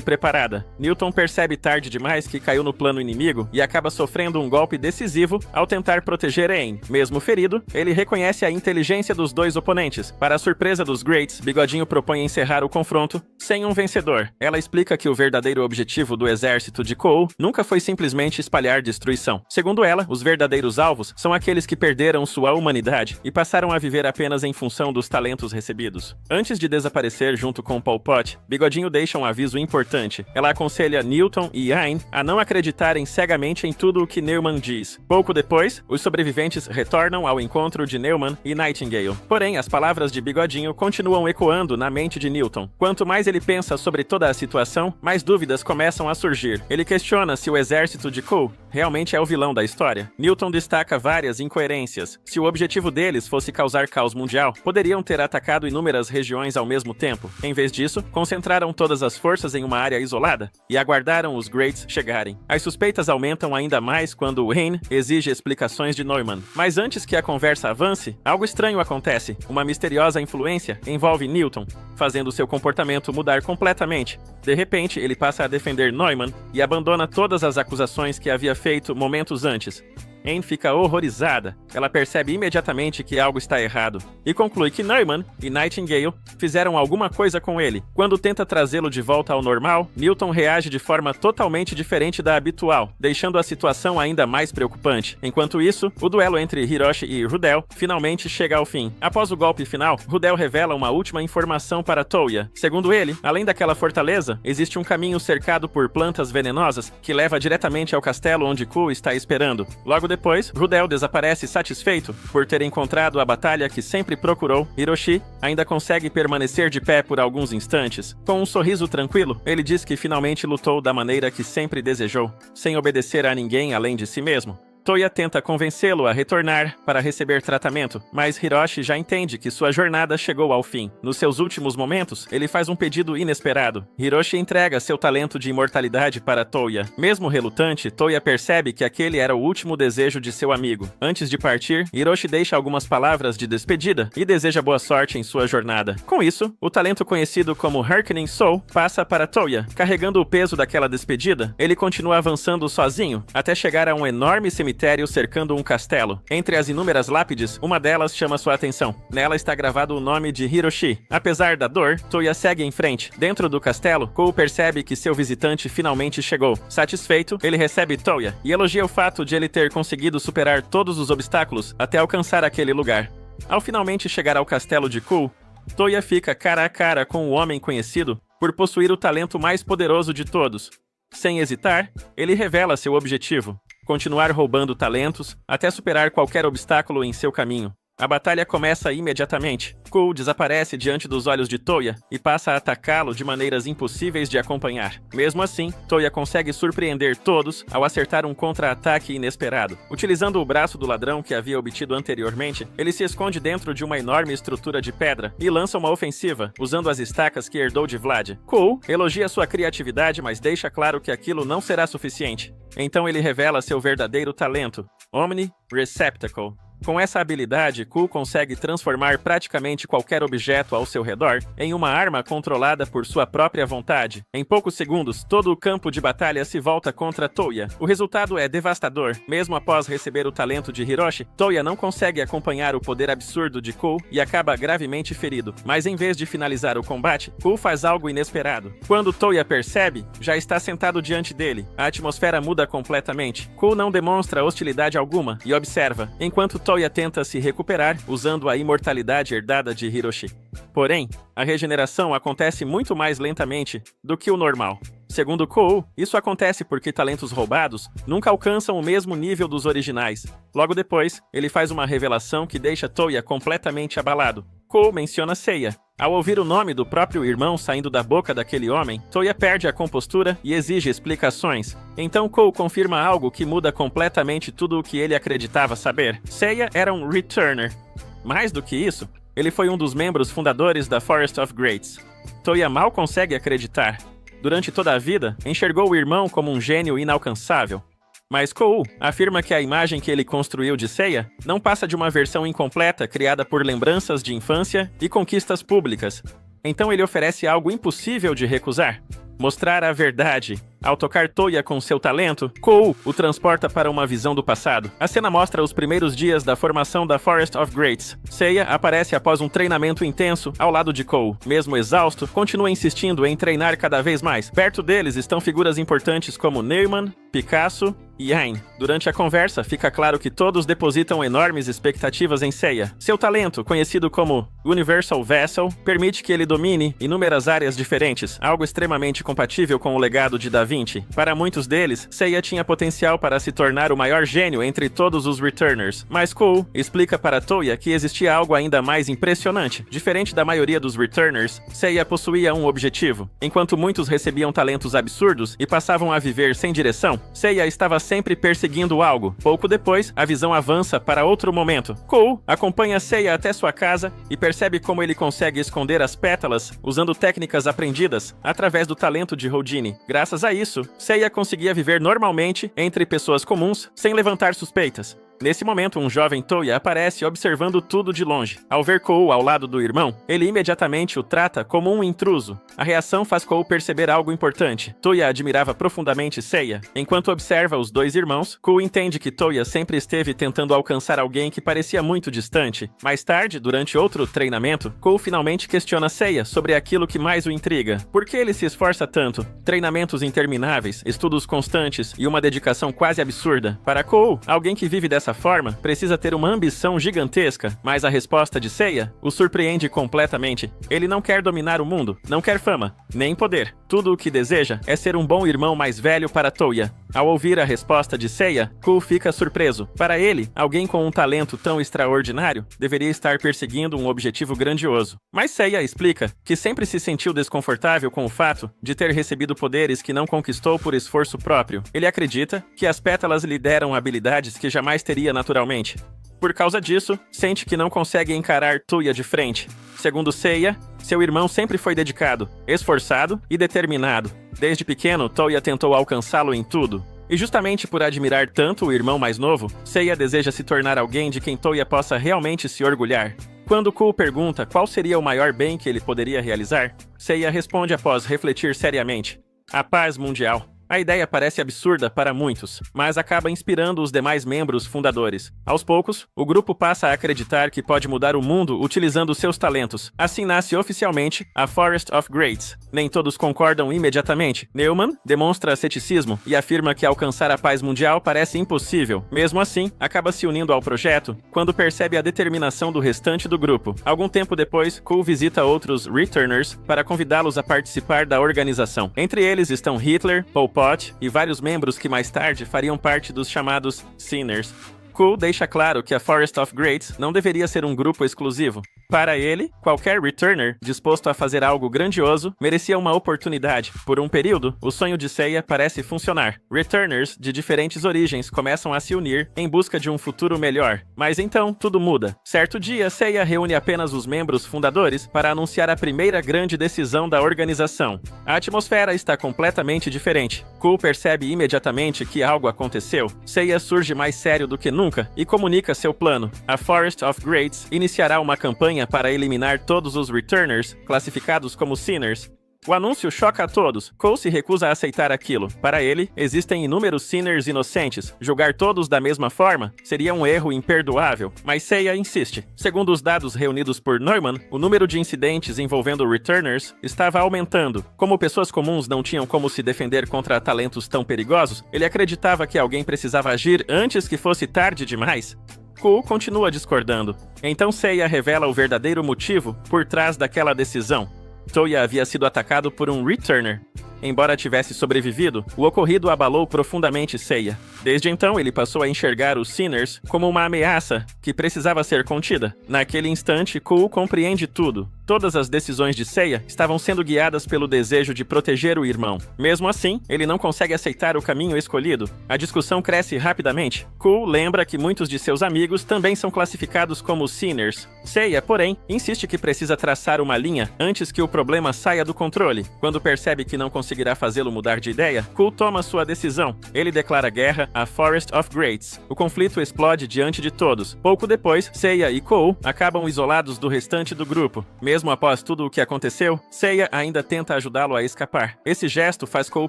preparada. Newton percebe tarde demais que caiu no plano inimigo e acaba sofrendo um golpe decisivo ao tentar proteger Aang. Mesmo ferido, ele reconhece a inteligência dos dois oponentes. Para a surpresa dos Greats, Bigodinho propõe encerrar o confronto sem um vencedor. Ela explica que o verdadeiro objetivo do exército de Kou nunca foi simplesmente espalhar destruição. Segundo ela, os verdadeiros alvos são aqueles que perderam sua humanidade e passaram a viver apenas em função dos talentos recebidos. Antes de desaparecer junto com Pol Pot, Bigodinho deixa um aviso importante. Ela aconselha Newton e Aang a não acreditarem cegamente em tudo o que Neumann diz. Pouco depois, os sobreviventes retornam ao encontro de Neumann e Nightingale. Porém, as palavras de Bigodinho continuam ecoando na mente de Newton. Quanto mais ele pensa sobre toda a situação, mais dúvidas começam a surgir. Ele questiona se o exército de Kou realmente é o vilão da história. Newton destaca várias incoerências. Se o objetivo deles fosse causar caos mundial, poderiam ter atacado inúmeras regiões ao mesmo tempo. Em vez disso, concentraram todas as forças em uma área isolada e aguardaram os Greats chegarem. As suspeitas aumentam ainda mais quando Wayne exige explicações de Neumann. Mas antes que a conversa avance, algo estranho acontece. Uma misteriosa influência envolve Newton, fazendo seu comportamento mudar completamente. De repente, ele passa a defender Neumann e abandona todas as acusações que havia feito momentos antes. Anne fica horrorizada. Ela percebe imediatamente que algo está errado e conclui que Neumann e Nightingale fizeram alguma coisa com ele. Quando tenta trazê-lo de volta ao normal, Newton reage de forma totalmente diferente da habitual, deixando a situação ainda mais preocupante. Enquanto isso, o duelo entre Hiroshi e Rudel finalmente chega ao fim. Após o golpe final, Rudel revela uma última informação para Toya. Segundo ele, além daquela fortaleza, existe um caminho cercado por plantas venenosas que leva diretamente ao castelo onde Ku está esperando. Logo depois, Rudel desaparece satisfeito por ter encontrado a batalha que sempre procurou. Hiroshi ainda consegue permanecer de pé por alguns instantes. Com um sorriso tranquilo, ele diz que finalmente lutou da maneira que sempre desejou, sem obedecer a ninguém além de si mesmo. Toya tenta convencê-lo a retornar para receber tratamento, mas Hiroshi já entende que sua jornada chegou ao fim. Nos seus últimos momentos, ele faz um pedido inesperado. Hiroshi entrega seu talento de imortalidade para Toya. Mesmo relutante, Toya percebe que aquele era o último desejo de seu amigo. Antes de partir, Hiroshi deixa algumas palavras de despedida e deseja boa sorte em sua jornada. Com isso, o talento conhecido como Hearkening Soul passa para Toya. Carregando o peso daquela despedida, ele continua avançando sozinho, até chegar a um enorme cemitério cercando um castelo. Entre as inúmeras lápides, uma delas chama sua atenção. Nela está gravado o nome de Hiroshi. Apesar da dor, Toya segue em frente. Dentro do castelo, Kou percebe que seu visitante finalmente chegou. Satisfeito, ele recebe Toya e elogia o fato de ele ter conseguido superar todos os obstáculos até alcançar aquele lugar. Ao finalmente chegar ao castelo de Kou, Toya fica cara a cara com o homem conhecido por possuir o talento mais poderoso de todos. Sem hesitar, ele revela seu objetivo: continuar roubando talentos até superar qualquer obstáculo em seu caminho. A batalha começa imediatamente. Kou desaparece diante dos olhos de Toya e passa a atacá-lo de maneiras impossíveis de acompanhar. Mesmo assim, Toya consegue surpreender todos ao acertar um contra-ataque inesperado. Utilizando o braço do ladrão que havia obtido anteriormente, ele se esconde dentro de uma enorme estrutura de pedra e lança uma ofensiva, usando as estacas que herdou de Vlad. Kou elogia sua criatividade, mas deixa claro que aquilo não será suficiente. Então ele revela seu verdadeiro talento, Omni Receptacle. Com essa habilidade, Kou consegue transformar praticamente qualquer objeto ao seu redor em uma arma controlada por sua própria vontade. Em poucos segundos, todo o campo de batalha se volta contra Toya. O resultado é devastador. Mesmo após receber o talento de Hiroshi, Toya não consegue acompanhar o poder absurdo de Kou e acaba gravemente ferido. Mas em vez de finalizar o combate, Kou faz algo inesperado. Quando Toya percebe, já está sentado diante dele. A atmosfera muda completamente. Kou não demonstra hostilidade alguma e observa, enquanto Toya tenta se recuperar usando a imortalidade herdada de Hiroshi. Porém, a regeneração acontece muito mais lentamente do que o normal. Segundo Kou, isso acontece porque talentos roubados nunca alcançam o mesmo nível dos originais. Logo depois, ele faz uma revelação que deixa Toya completamente abalado. Kou menciona Seiya. Ao ouvir o nome do próprio irmão saindo da boca daquele homem, Toya perde a compostura e exige explicações. Então Kou confirma algo que muda completamente tudo o que ele acreditava saber. Seiya era um Returner. Mais do que isso, ele foi um dos membros fundadores da Forest of Greats. Toya mal consegue acreditar. durante toda a vida, enxergou o irmão como um gênio inalcançável. Mas Cole afirma que a imagem que ele construiu de Seiya não passa de uma versão incompleta criada por lembranças de infância e conquistas públicas. Então ele oferece algo impossível de recusar: mostrar a verdade. Ao tocar Toya com seu talento, Cole o transporta para uma visão do passado. A cena mostra os primeiros dias da formação da Forest of Greats. Seiya aparece após um treinamento intenso ao lado de Cole. Mesmo exausto, continua insistindo em treinar cada vez mais. Perto deles estão figuras importantes como Neumann, Picasso e Ain. Durante a conversa, fica claro que todos depositam enormes expectativas em Seiya. Seu talento, conhecido como Universal Vessel, permite que ele domine inúmeras áreas diferentes, algo extremamente compatível com o legado de Da Vinci. Para muitos deles, Seiya tinha potencial para se tornar o maior gênio entre todos os Returners, mas Cole explica para Toya que existia algo ainda mais impressionante. Diferente da maioria dos Returners, Seiya possuía um objetivo. Enquanto muitos recebiam talentos absurdos e passavam a viver sem direção, Seiya estava sempre perseguindo algo. Pouco depois, a visão avança para outro momento. Cole acompanha Seiya até sua casa e percebe como ele consegue esconder as pétalas usando técnicas aprendidas através do talento de Houdini. Graças a isso, Seiya conseguia viver normalmente entre pessoas comuns sem levantar suspeitas. Nesse momento, um jovem Toya aparece observando tudo de longe. Ao ver Cole ao lado do irmão, ele imediatamente o trata como um intruso. A reação faz Cole perceber algo importante. Toya admirava profundamente Seiya. Enquanto observa os dois irmãos, Cole entende que Toya sempre esteve tentando alcançar alguém que parecia muito distante. Mais tarde, durante outro treinamento, Cole finalmente questiona Seiya sobre aquilo que mais o intriga. Por que ele se esforça tanto? Treinamentos intermináveis, estudos constantes e uma dedicação quase absurda. Para Cole, alguém que vive dessa forma, precisa ter uma ambição gigantesca, mas a resposta de Seiya o surpreende completamente. Ele não quer dominar o mundo, não quer fama, nem poder. Tudo o que deseja é ser um bom irmão mais velho para Toya. Ao ouvir a resposta de Seiya, Cole fica surpreso. Para ele, alguém com um talento tão extraordinário deveria estar perseguindo um objetivo grandioso. Mas Seiya explica que sempre se sentiu desconfortável com o fato de ter recebido poderes que não conquistou por esforço próprio. Ele acredita que as pétalas lhe deram habilidades que jamais teria naturalmente. Por causa disso, sente que não consegue encarar Toya de frente. Segundo Seiya, seu irmão sempre foi dedicado, esforçado e determinado. Desde pequeno, Toya tentou alcançá-lo em tudo. E justamente por admirar tanto o irmão mais novo, Seiya deseja se tornar alguém de quem Toya possa realmente se orgulhar. Quando Cole pergunta qual seria o maior bem que ele poderia realizar, Seiya responde após refletir seriamente: a paz mundial. A ideia parece absurda para muitos, mas acaba inspirando os demais membros fundadores. Aos poucos, o grupo passa a acreditar que pode mudar o mundo utilizando seus talentos. Assim nasce oficialmente a Forest of Greats. Nem todos concordam imediatamente. Neumann demonstra ceticismo e afirma que alcançar a paz mundial parece impossível. Mesmo assim, acaba se unindo ao projeto quando percebe a determinação do restante do grupo. Algum tempo depois, Cole visita outros Returners para convidá-los a participar da organização. Entre eles estão Hitler, Pol Pot e vários membros que mais tarde fariam parte dos chamados Sinners. Cole deixa claro que a Forest of Greats não deveria ser um grupo exclusivo. Para ele, qualquer Returner disposto a fazer algo grandioso merecia uma oportunidade. Por um período, o sonho de Seiya parece funcionar. Returners de diferentes origens começam a se unir em busca de um futuro melhor. Mas então, tudo muda. Certo dia, Seiya reúne apenas os membros fundadores para anunciar a primeira grande decisão da organização. A atmosfera está completamente diferente. Cole percebe imediatamente que algo aconteceu. Seiya surge mais sério do que nunca e comunica seu plano. A Forest of Greats iniciará uma campanha para eliminar todos os Returners, classificados como Sinners. O anúncio choca a todos. Cole se recusa a aceitar aquilo. Para ele, existem inúmeros Sinners inocentes. Julgar todos da mesma forma seria um erro imperdoável. Mas Seiya insiste. Segundo os dados reunidos por Neumann, o número de incidentes envolvendo Returners estava aumentando. Como pessoas comuns não tinham como se defender contra talentos tão perigosos, ele acreditava que alguém precisava agir antes que fosse tarde demais. Cole continua discordando. Então Seiya revela o verdadeiro motivo por trás daquela decisão. Toya havia sido atacado por um Returner. Embora tivesse sobrevivido, o ocorrido abalou profundamente Seiya. Desde então, ele passou a enxergar os Sinners como uma ameaça que precisava ser contida. Naquele instante, Cole compreende tudo. Todas as decisões de Seiya estavam sendo guiadas pelo desejo de proteger o irmão. Mesmo assim, ele não consegue aceitar o caminho escolhido. A discussão cresce rapidamente. Cole lembra que muitos de seus amigos também são classificados como sinners. Seiya, porém, insiste que precisa traçar uma linha antes que o problema saia do controle. Quando percebe que não conseguirá fazê-lo mudar de ideia, Cole toma sua decisão. Ele declara guerra a Forest of Greats. O conflito explode diante de todos. Pouco depois, Seiya e Cole acabam isolados do restante do grupo. Mesmo após tudo o que aconteceu, Seiya ainda tenta ajudá-lo a escapar. Esse gesto faz Cole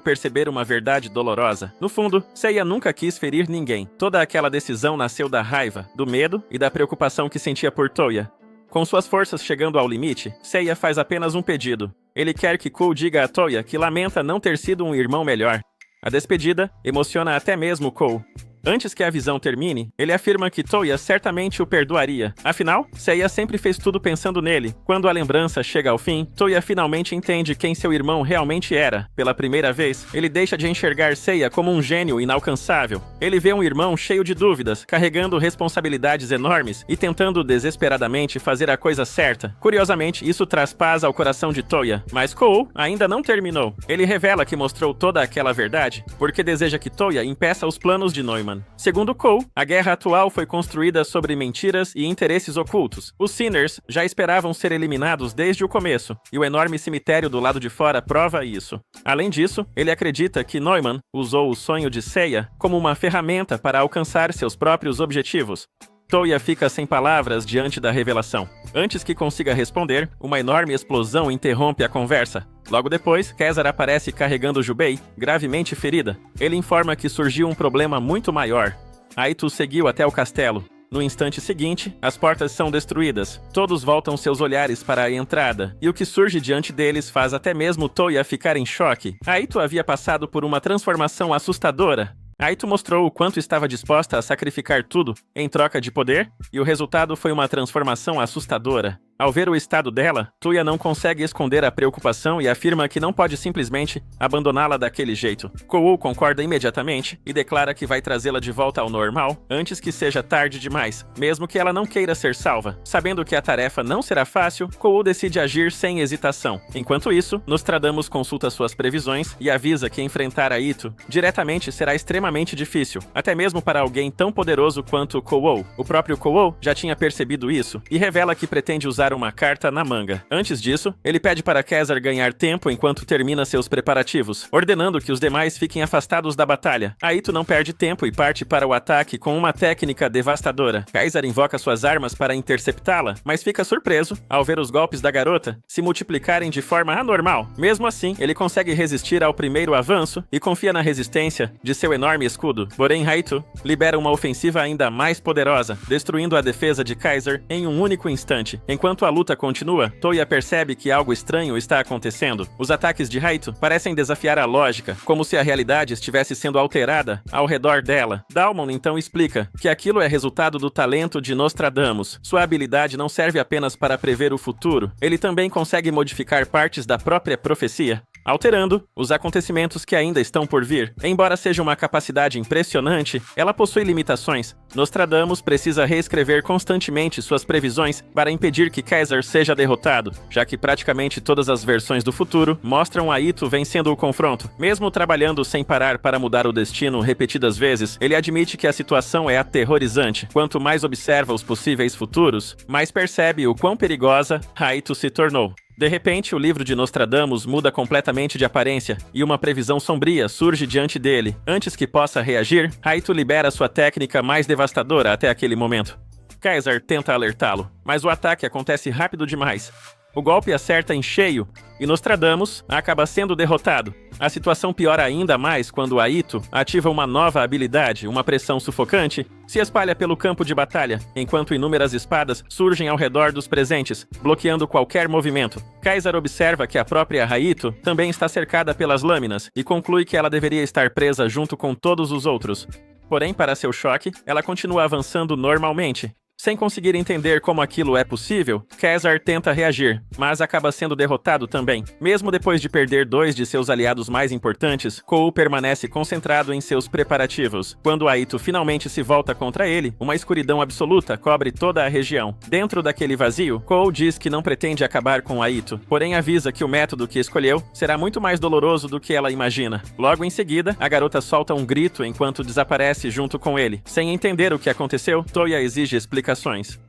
perceber uma verdade dolorosa. No fundo, Seiya nunca quis ferir ninguém. Toda aquela decisão nasceu da raiva, do medo e da preocupação que sentia por Toya. Com suas forças chegando ao limite, Seiya faz apenas um pedido. Ele quer que Cole diga a Toya que lamenta não ter sido um irmão melhor. A despedida emociona até mesmo Cole. Antes que a visão termine, ele afirma que Toya certamente o perdoaria. Afinal, Seiya sempre fez tudo pensando nele. Quando a lembrança chega ao fim, Toya finalmente entende quem seu irmão realmente era. Pela primeira vez, ele deixa de enxergar Seiya como um gênio inalcançável. Ele vê um irmão cheio de dúvidas, carregando responsabilidades enormes e tentando desesperadamente fazer a coisa certa. Curiosamente, isso traz paz ao coração de Toya. Mas Cole ainda não terminou. Ele revela que mostrou toda aquela verdade porque deseja que Toya impeça os planos de Neumann. Segundo Cole, a guerra atual foi construída sobre mentiras e interesses ocultos. Os Sinners já esperavam ser eliminados desde o começo, e o enorme cemitério do lado de fora prova isso. Além disso, ele acredita que Neumann usou o sonho de Seiya como uma ferramenta para alcançar seus próprios objetivos. Toya fica sem palavras diante da revelação. Antes que consiga responder, uma enorme explosão interrompe a conversa. Logo depois, Caesar aparece carregando Jubei, gravemente ferida. Ele informa que surgiu um problema muito maior. Aito seguiu até o castelo. No instante seguinte, as portas são destruídas. Todos voltam seus olhares para a entrada, e o que surge diante deles faz até mesmo Toya ficar em choque. Aito havia passado por uma transformação assustadora. Aito mostrou o quanto estava disposta a sacrificar tudo em troca de poder, e o resultado foi uma transformação assustadora. Ao ver o estado dela, Toya não consegue esconder a preocupação e afirma que não pode simplesmente abandoná-la daquele jeito. Cole concorda imediatamente e declara que vai trazê-la de volta ao normal antes que seja tarde demais, mesmo que ela não queira ser salva. Sabendo que a tarefa não será fácil, Cole decide agir sem hesitação. Enquanto isso, Nostradamus consulta suas previsões e avisa que enfrentar Aito diretamente será extremamente difícil, até mesmo para alguém tão poderoso quanto Cole. O próprio Cole já tinha percebido isso e revela que pretende usar uma carta na manga. Antes disso, ele pede para Caesar ganhar tempo enquanto termina seus preparativos, ordenando que os demais fiquem afastados da batalha. Aito não perde tempo e parte para o ataque com uma técnica devastadora. Caesar invoca suas armas para interceptá-la, mas fica surpreso ao ver os golpes da garota se multiplicarem de forma anormal. Mesmo assim, ele consegue resistir ao primeiro avanço e confia na resistência de seu enorme escudo. Porém, Aito libera uma ofensiva ainda mais poderosa, destruindo a defesa de Caesar em um único instante. Enquanto a luta continua, Toya percebe que algo estranho está acontecendo. Os ataques de Aito parecem desafiar a lógica, como se a realidade estivesse sendo alterada ao redor dela. Dalmon então explica que aquilo é resultado do talento de Nostradamus. Sua habilidade não serve apenas para prever o futuro, ele também consegue modificar partes da própria profecia, alterando os acontecimentos que ainda estão por vir. Embora seja uma capacidade impressionante, ela possui limitações. Nostradamus precisa reescrever constantemente suas previsões para impedir que Caesar seja derrotado, já que praticamente todas as versões do futuro mostram Aito vencendo o confronto. Mesmo trabalhando sem parar para mudar o destino repetidas vezes, ele admite que a situação é aterrorizante. Quanto mais observa os possíveis futuros, mais percebe o quão perigosa Aito se tornou. De repente, o livro de Nostradamus muda completamente de aparência e uma previsão sombria surge diante dele. Antes que possa reagir, Aito libera sua técnica mais devastadora até aquele momento. Caesar tenta alertá-lo, mas o ataque acontece rápido demais. O golpe acerta em cheio e Nostradamus acaba sendo derrotado. A situação piora ainda mais quando Aito ativa uma nova habilidade, uma pressão sufocante, se espalha pelo campo de batalha, enquanto inúmeras espadas surgem ao redor dos presentes, bloqueando qualquer movimento. Caesar observa que a própria Aito também está cercada pelas lâminas e conclui que ela deveria estar presa junto com todos os outros. Porém, para seu choque, ela continua avançando normalmente. Sem conseguir entender como aquilo é possível, Caesar tenta reagir, mas acaba sendo derrotado também. Mesmo depois de perder 2 de seus aliados mais importantes, Kou permanece concentrado em seus preparativos. Quando Aito finalmente se volta contra ele, uma escuridão absoluta cobre toda a região. Dentro daquele vazio, Kou diz que não pretende acabar com Aito, porém avisa que o método que escolheu será muito mais doloroso do que ela imagina. Logo em seguida, a garota solta um grito enquanto desaparece junto com ele. Sem entender o que aconteceu, Toya exige explicações.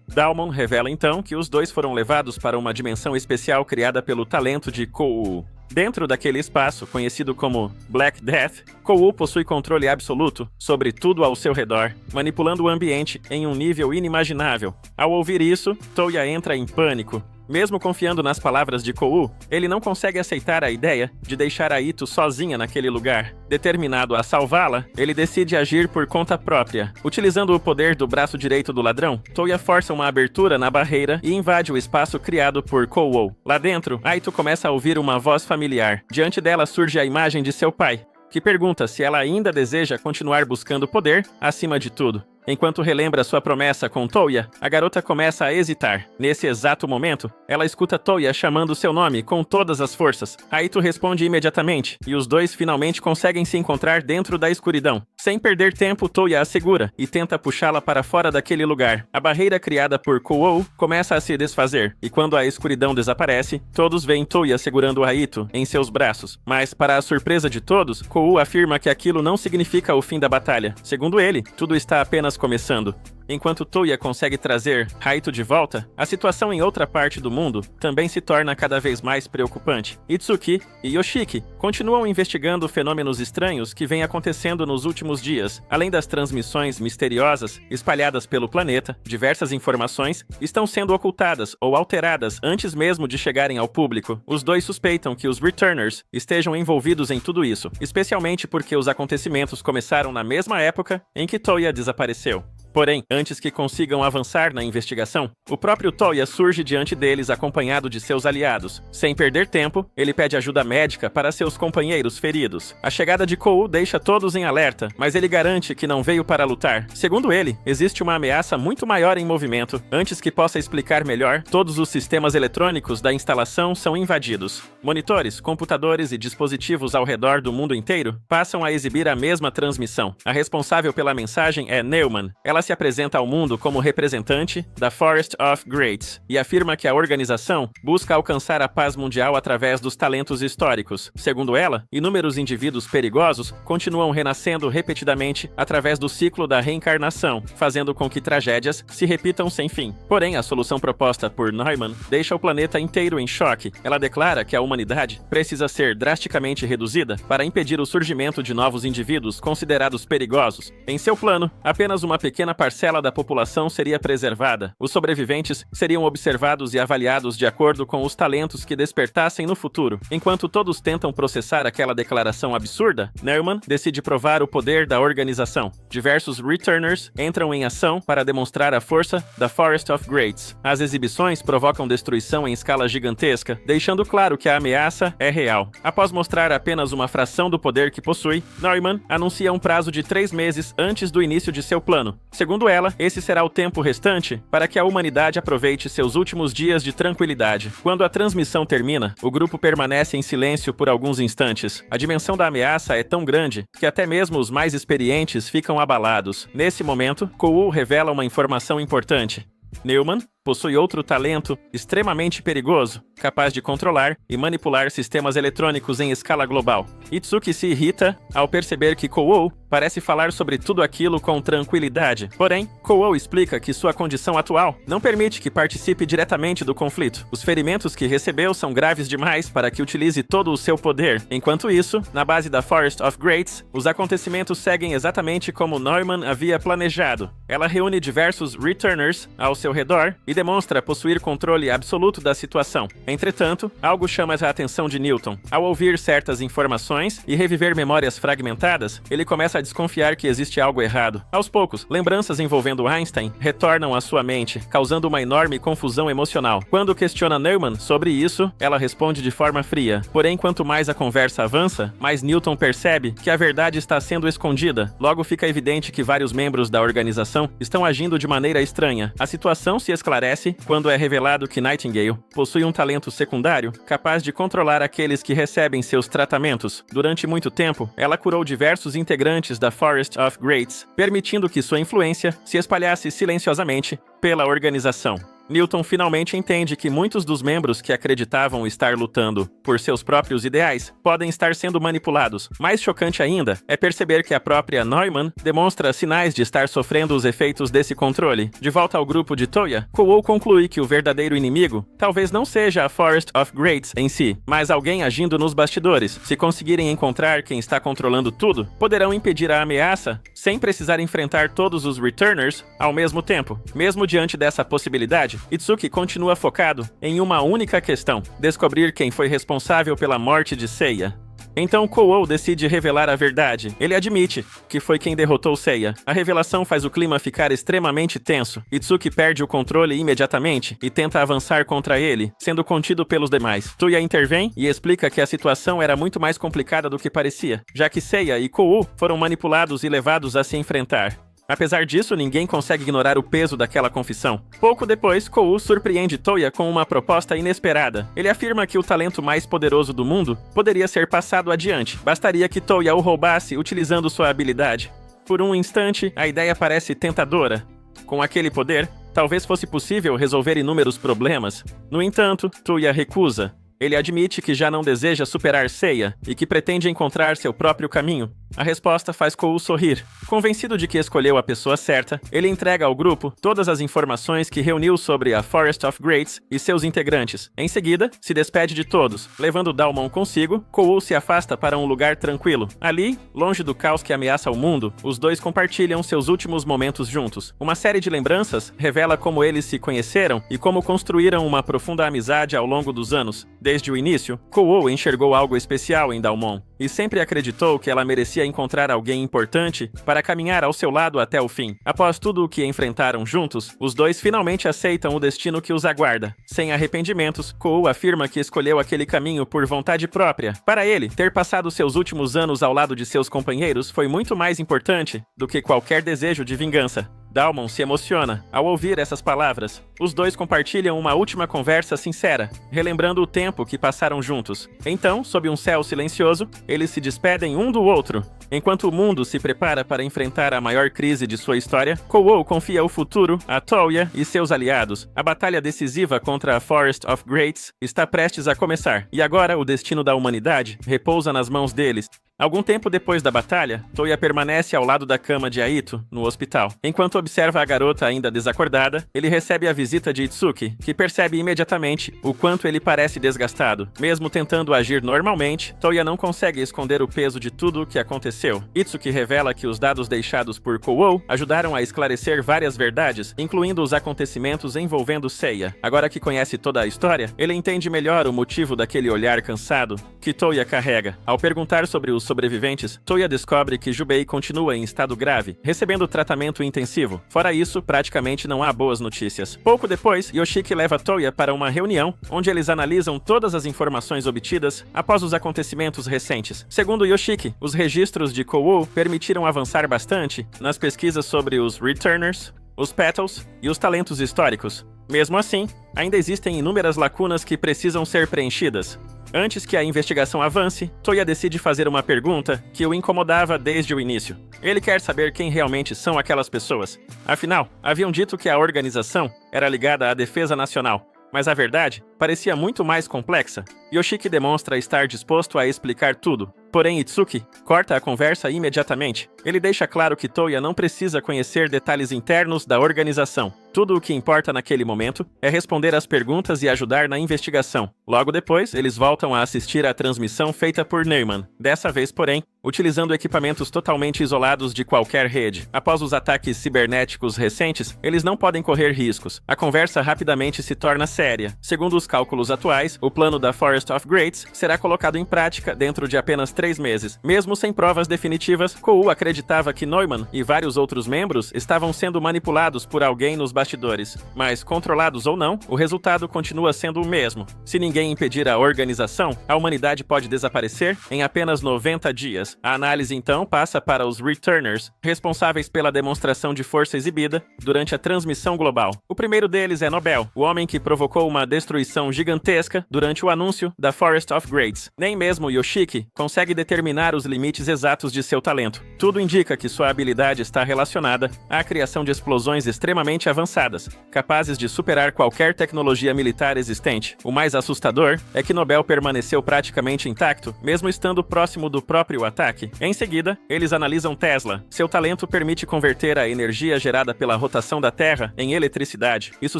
Dalmon revela então que os dois foram levados para uma dimensão especial criada pelo talento de Kou. Dentro daquele espaço, conhecido como Black Death, Kou possui controle absoluto sobre tudo ao seu redor, manipulando o ambiente em um nível inimaginável. Ao ouvir isso, Toya entra em pânico. Mesmo confiando nas palavras de Kou, ele não consegue aceitar a ideia de deixar Aito sozinha naquele lugar. Determinado a salvá-la, ele decide agir por conta própria. Utilizando o poder do braço direito do ladrão, Toya força uma abertura na barreira e invade o espaço criado por Kou. Lá dentro, Aito começa a ouvir uma voz familiar. Diante dela surge a imagem de seu pai, que pergunta se ela ainda deseja continuar buscando poder acima de tudo. Enquanto relembra sua promessa com Toya, a garota começa a hesitar. Nesse exato momento, ela escuta Toya chamando seu nome com todas as forças. Aito responde imediatamente, e os dois finalmente conseguem se encontrar dentro da escuridão. Sem perder tempo, Toya a segura e tenta puxá-la para fora daquele lugar. A barreira criada por Kou começa a se desfazer, e quando a escuridão desaparece, todos veem Toya segurando Aito em seus braços. Mas, para a surpresa de todos, Kou afirma que aquilo não significa o fim da batalha. Segundo ele, tudo está apenas começando. Enquanto Toya consegue trazer Aito de volta, a situação em outra parte do mundo também se torna cada vez mais preocupante. Itsuki e Yoshiki continuam investigando fenômenos estranhos que vêm acontecendo nos últimos dias. Além das transmissões misteriosas espalhadas pelo planeta, diversas informações estão sendo ocultadas ou alteradas antes mesmo de chegarem ao público. Os dois suspeitam que os Returners estejam envolvidos em tudo isso, especialmente porque os acontecimentos começaram na mesma época em que Toya desapareceu. Porém, antes que consigam avançar na investigação, o próprio Toya surge diante deles acompanhado de seus aliados. Sem perder tempo, ele pede ajuda médica para seus companheiros feridos. A chegada de Kou deixa todos em alerta, mas ele garante que não veio para lutar. Segundo ele, existe uma ameaça muito maior em movimento. Antes que possa explicar melhor, todos os sistemas eletrônicos da instalação são invadidos. Monitores, computadores e dispositivos ao redor do mundo inteiro passam a exibir a mesma transmissão. A responsável pela mensagem é Neumann. Ela se apresenta ao mundo como representante da Forest of Greats e afirma que a organização busca alcançar a paz mundial através dos talentos históricos. Segundo ela, inúmeros indivíduos perigosos continuam renascendo repetidamente através do ciclo da reencarnação, fazendo com que tragédias se repitam sem fim. Porém, a solução proposta por Neumann deixa o planeta inteiro em choque. Ela declara que a humanidade precisa ser drasticamente reduzida para impedir o surgimento de novos indivíduos considerados perigosos. Em seu plano, apenas uma pequena parcela da população seria preservada. Os sobreviventes seriam observados e avaliados de acordo com os talentos que despertassem no futuro. Enquanto todos tentam processar aquela declaração absurda, Neumann decide provar o poder da organização. Diversos Returners entram em ação para demonstrar a força da Forest of Greats. As exibições provocam destruição em escala gigantesca, deixando claro que a ameaça é real. Após mostrar apenas uma fração do poder que possui, Neumann anuncia um prazo de 3 meses antes do início de seu plano. Segundo ela, esse será o tempo restante para que a humanidade aproveite seus últimos dias de tranquilidade. Quando a transmissão termina, o grupo permanece em silêncio por alguns instantes. A dimensão da ameaça é tão grande que até mesmo os mais experientes ficam abalados. Nesse momento, Kou revela uma informação importante. Neumann possui outro talento extremamente perigoso, capaz de controlar e manipular sistemas eletrônicos em escala global. Itsuki se irrita ao perceber que Kou parece falar sobre tudo aquilo com tranquilidade. Porém, Kou explica que sua condição atual não permite que participe diretamente do conflito. Os ferimentos que recebeu são graves demais para que utilize todo o seu poder. Enquanto isso, na base da Forest of Greats, os acontecimentos seguem exatamente como Neumann havia planejado. Ela reúne diversos Returners ao seu redor e demonstra possuir controle absoluto da situação. Entretanto, algo chama a atenção de Newton. Ao ouvir certas informações e reviver memórias fragmentadas, ele começa a a desconfiar que existe algo errado. Aos poucos, lembranças envolvendo Einstein retornam à sua mente, causando uma enorme confusão emocional. Quando questiona Neumann sobre isso, ela responde de forma fria. Porém, quanto mais a conversa avança, mais Newton percebe que a verdade está sendo escondida. Logo fica evidente que vários membros da organização estão agindo de maneira estranha. A situação se esclarece quando é revelado que Nightingale possui um talento secundário capaz de controlar aqueles que recebem seus tratamentos. Durante muito tempo, ela curou diversos integrantes da Forest of Greats, permitindo que sua influência se espalhasse silenciosamente pela organização. Newton finalmente entende que muitos dos membros que acreditavam estar lutando por seus próprios ideais podem estar sendo manipulados. Mais chocante ainda é perceber que a própria Neumann demonstra sinais de estar sofrendo os efeitos desse controle. De volta ao grupo de Toya, Kuo conclui que o verdadeiro inimigo talvez não seja a Forest of Greats em si, mas alguém agindo nos bastidores. Se conseguirem encontrar quem está controlando tudo, poderão impedir a ameaça sem precisar enfrentar todos os Returners ao mesmo tempo. Mesmo diante dessa possibilidade, Itsuki continua focado em uma única questão: descobrir quem foi responsável pela morte de Seiya. Então Kuo decide revelar a verdade. Ele admite que foi quem derrotou Seiya. A revelação faz o clima ficar extremamente tenso. Itsuki perde o controle imediatamente e tenta avançar contra ele, sendo contido pelos demais. Tuya intervém e explica que a situação era muito mais complicada do que parecia, já que Seiya e Kuo foram manipulados e levados a se enfrentar. Apesar disso, ninguém consegue ignorar o peso daquela confissão. Pouco depois, Kuo surpreende Toya com uma proposta inesperada. Ele afirma que o talento mais poderoso do mundo poderia ser passado adiante. Bastaria que Toya o roubasse utilizando sua habilidade. Por um instante, a ideia parece tentadora. Com aquele poder, talvez fosse possível resolver inúmeros problemas. No entanto, Toya recusa. Ele admite que já não deseja superar Seiya e que pretende encontrar seu próprio caminho. A resposta faz Kuo sorrir. Convencido de que escolheu a pessoa certa, ele entrega ao grupo todas as informações que reuniu sobre a Forest of Greats e seus integrantes. Em seguida, se despede de todos. Levando Dalmon consigo, Kuo se afasta para um lugar tranquilo. Ali, longe do caos que ameaça o mundo, os dois compartilham seus últimos momentos juntos. Uma série de lembranças revela como eles se conheceram e como construíram uma profunda amizade ao longo dos anos. Desde o início, Kuo enxergou algo especial em Dalmon e sempre acreditou que ela merecia encontrar alguém importante para caminhar ao seu lado até o fim. Após tudo o que enfrentaram juntos, os dois finalmente aceitam o destino que os aguarda. Sem arrependimentos, Kuo afirma que escolheu aquele caminho por vontade própria. Para ele, ter passado seus últimos anos ao lado de seus companheiros foi muito mais importante do que qualquer desejo de vingança. Dalmon se emociona ao ouvir essas palavras. Os dois compartilham uma última conversa sincera, relembrando o tempo que passaram juntos. Então, sob um céu silencioso, eles se despedem um do outro. Enquanto o mundo se prepara para enfrentar a maior crise de sua história, Kuo confia o futuro a Toya e seus aliados. A batalha decisiva contra a Forest of Greats está prestes a começar, e agora o destino da humanidade repousa nas mãos deles. Algum tempo depois da batalha, Toya permanece ao lado da cama de Aito, no hospital. Enquanto observa a garota ainda desacordada, ele recebe a visita de Itsuki, que percebe imediatamente o quanto ele parece desgastado. Mesmo tentando agir normalmente, Toya não consegue esconder o peso de tudo o que aconteceu. Itsuki revela que os dados deixados por Kuo ajudaram a esclarecer várias verdades, incluindo os acontecimentos envolvendo Seiya. Agora que conhece toda a história, ele entende melhor o motivo daquele olhar cansado que Toya carrega. Ao perguntar sobre os sobreviventes, Toya descobre que Jubei continua em estado grave, recebendo tratamento intensivo. Fora isso, praticamente não há boas notícias. Pouco depois, Yoshiki leva Toya para uma reunião, onde eles analisam todas as informações obtidas após os acontecimentos recentes. Segundo Yoshiki, os registros de Kuo permitiram avançar bastante nas pesquisas sobre os Returners, os Petals e os talentos históricos. Mesmo assim, ainda existem inúmeras lacunas que precisam ser preenchidas. Antes que a investigação avance, Toya decide fazer uma pergunta que o incomodava desde o início. Ele quer saber quem realmente são aquelas pessoas. Afinal, haviam dito que a organização era ligada à defesa nacional, mas a verdade parecia muito mais complexa. Yoshiki demonstra estar disposto a explicar tudo. Porém, Itsuki corta a conversa imediatamente. Ele deixa claro que Toya não precisa conhecer detalhes internos da organização. Tudo o que importa naquele momento é responder às perguntas e ajudar na investigação. Logo depois, eles voltam a assistir à transmissão feita por Neumann, dessa vez, porém, utilizando equipamentos totalmente isolados de qualquer rede. Após os ataques cibernéticos recentes, eles não podem correr riscos. A conversa rapidamente se torna séria. Segundo os cálculos atuais, o plano da Forest of Greats será colocado em prática dentro de apenas 3 meses. Mesmo sem provas definitivas, Kou acreditava que Neumann e vários outros membros estavam sendo manipulados por alguém nos bastidores. Mas, controlados ou não, o resultado continua sendo o mesmo. Se ninguém impedir a organização, a humanidade pode desaparecer em apenas 90 dias. A análise, então, passa para os Returners, responsáveis pela demonstração de força exibida durante a transmissão global. O primeiro deles é Nobel, o homem que provocou uma destruição gigantesca durante o anúncio da Forest of Greats. Nem mesmo Yoshiki consegue determinar os limites exatos de seu talento. Tudo indica que sua habilidade está relacionada à criação de explosões extremamente avançadas, capazes de superar qualquer tecnologia militar existente. O mais assustador é que Nobel permaneceu praticamente intacto, mesmo estando próximo do próprio ataque. Em seguida, eles analisam Tesla. Seu talento permite converter a energia gerada pela rotação da Terra em eletricidade. Isso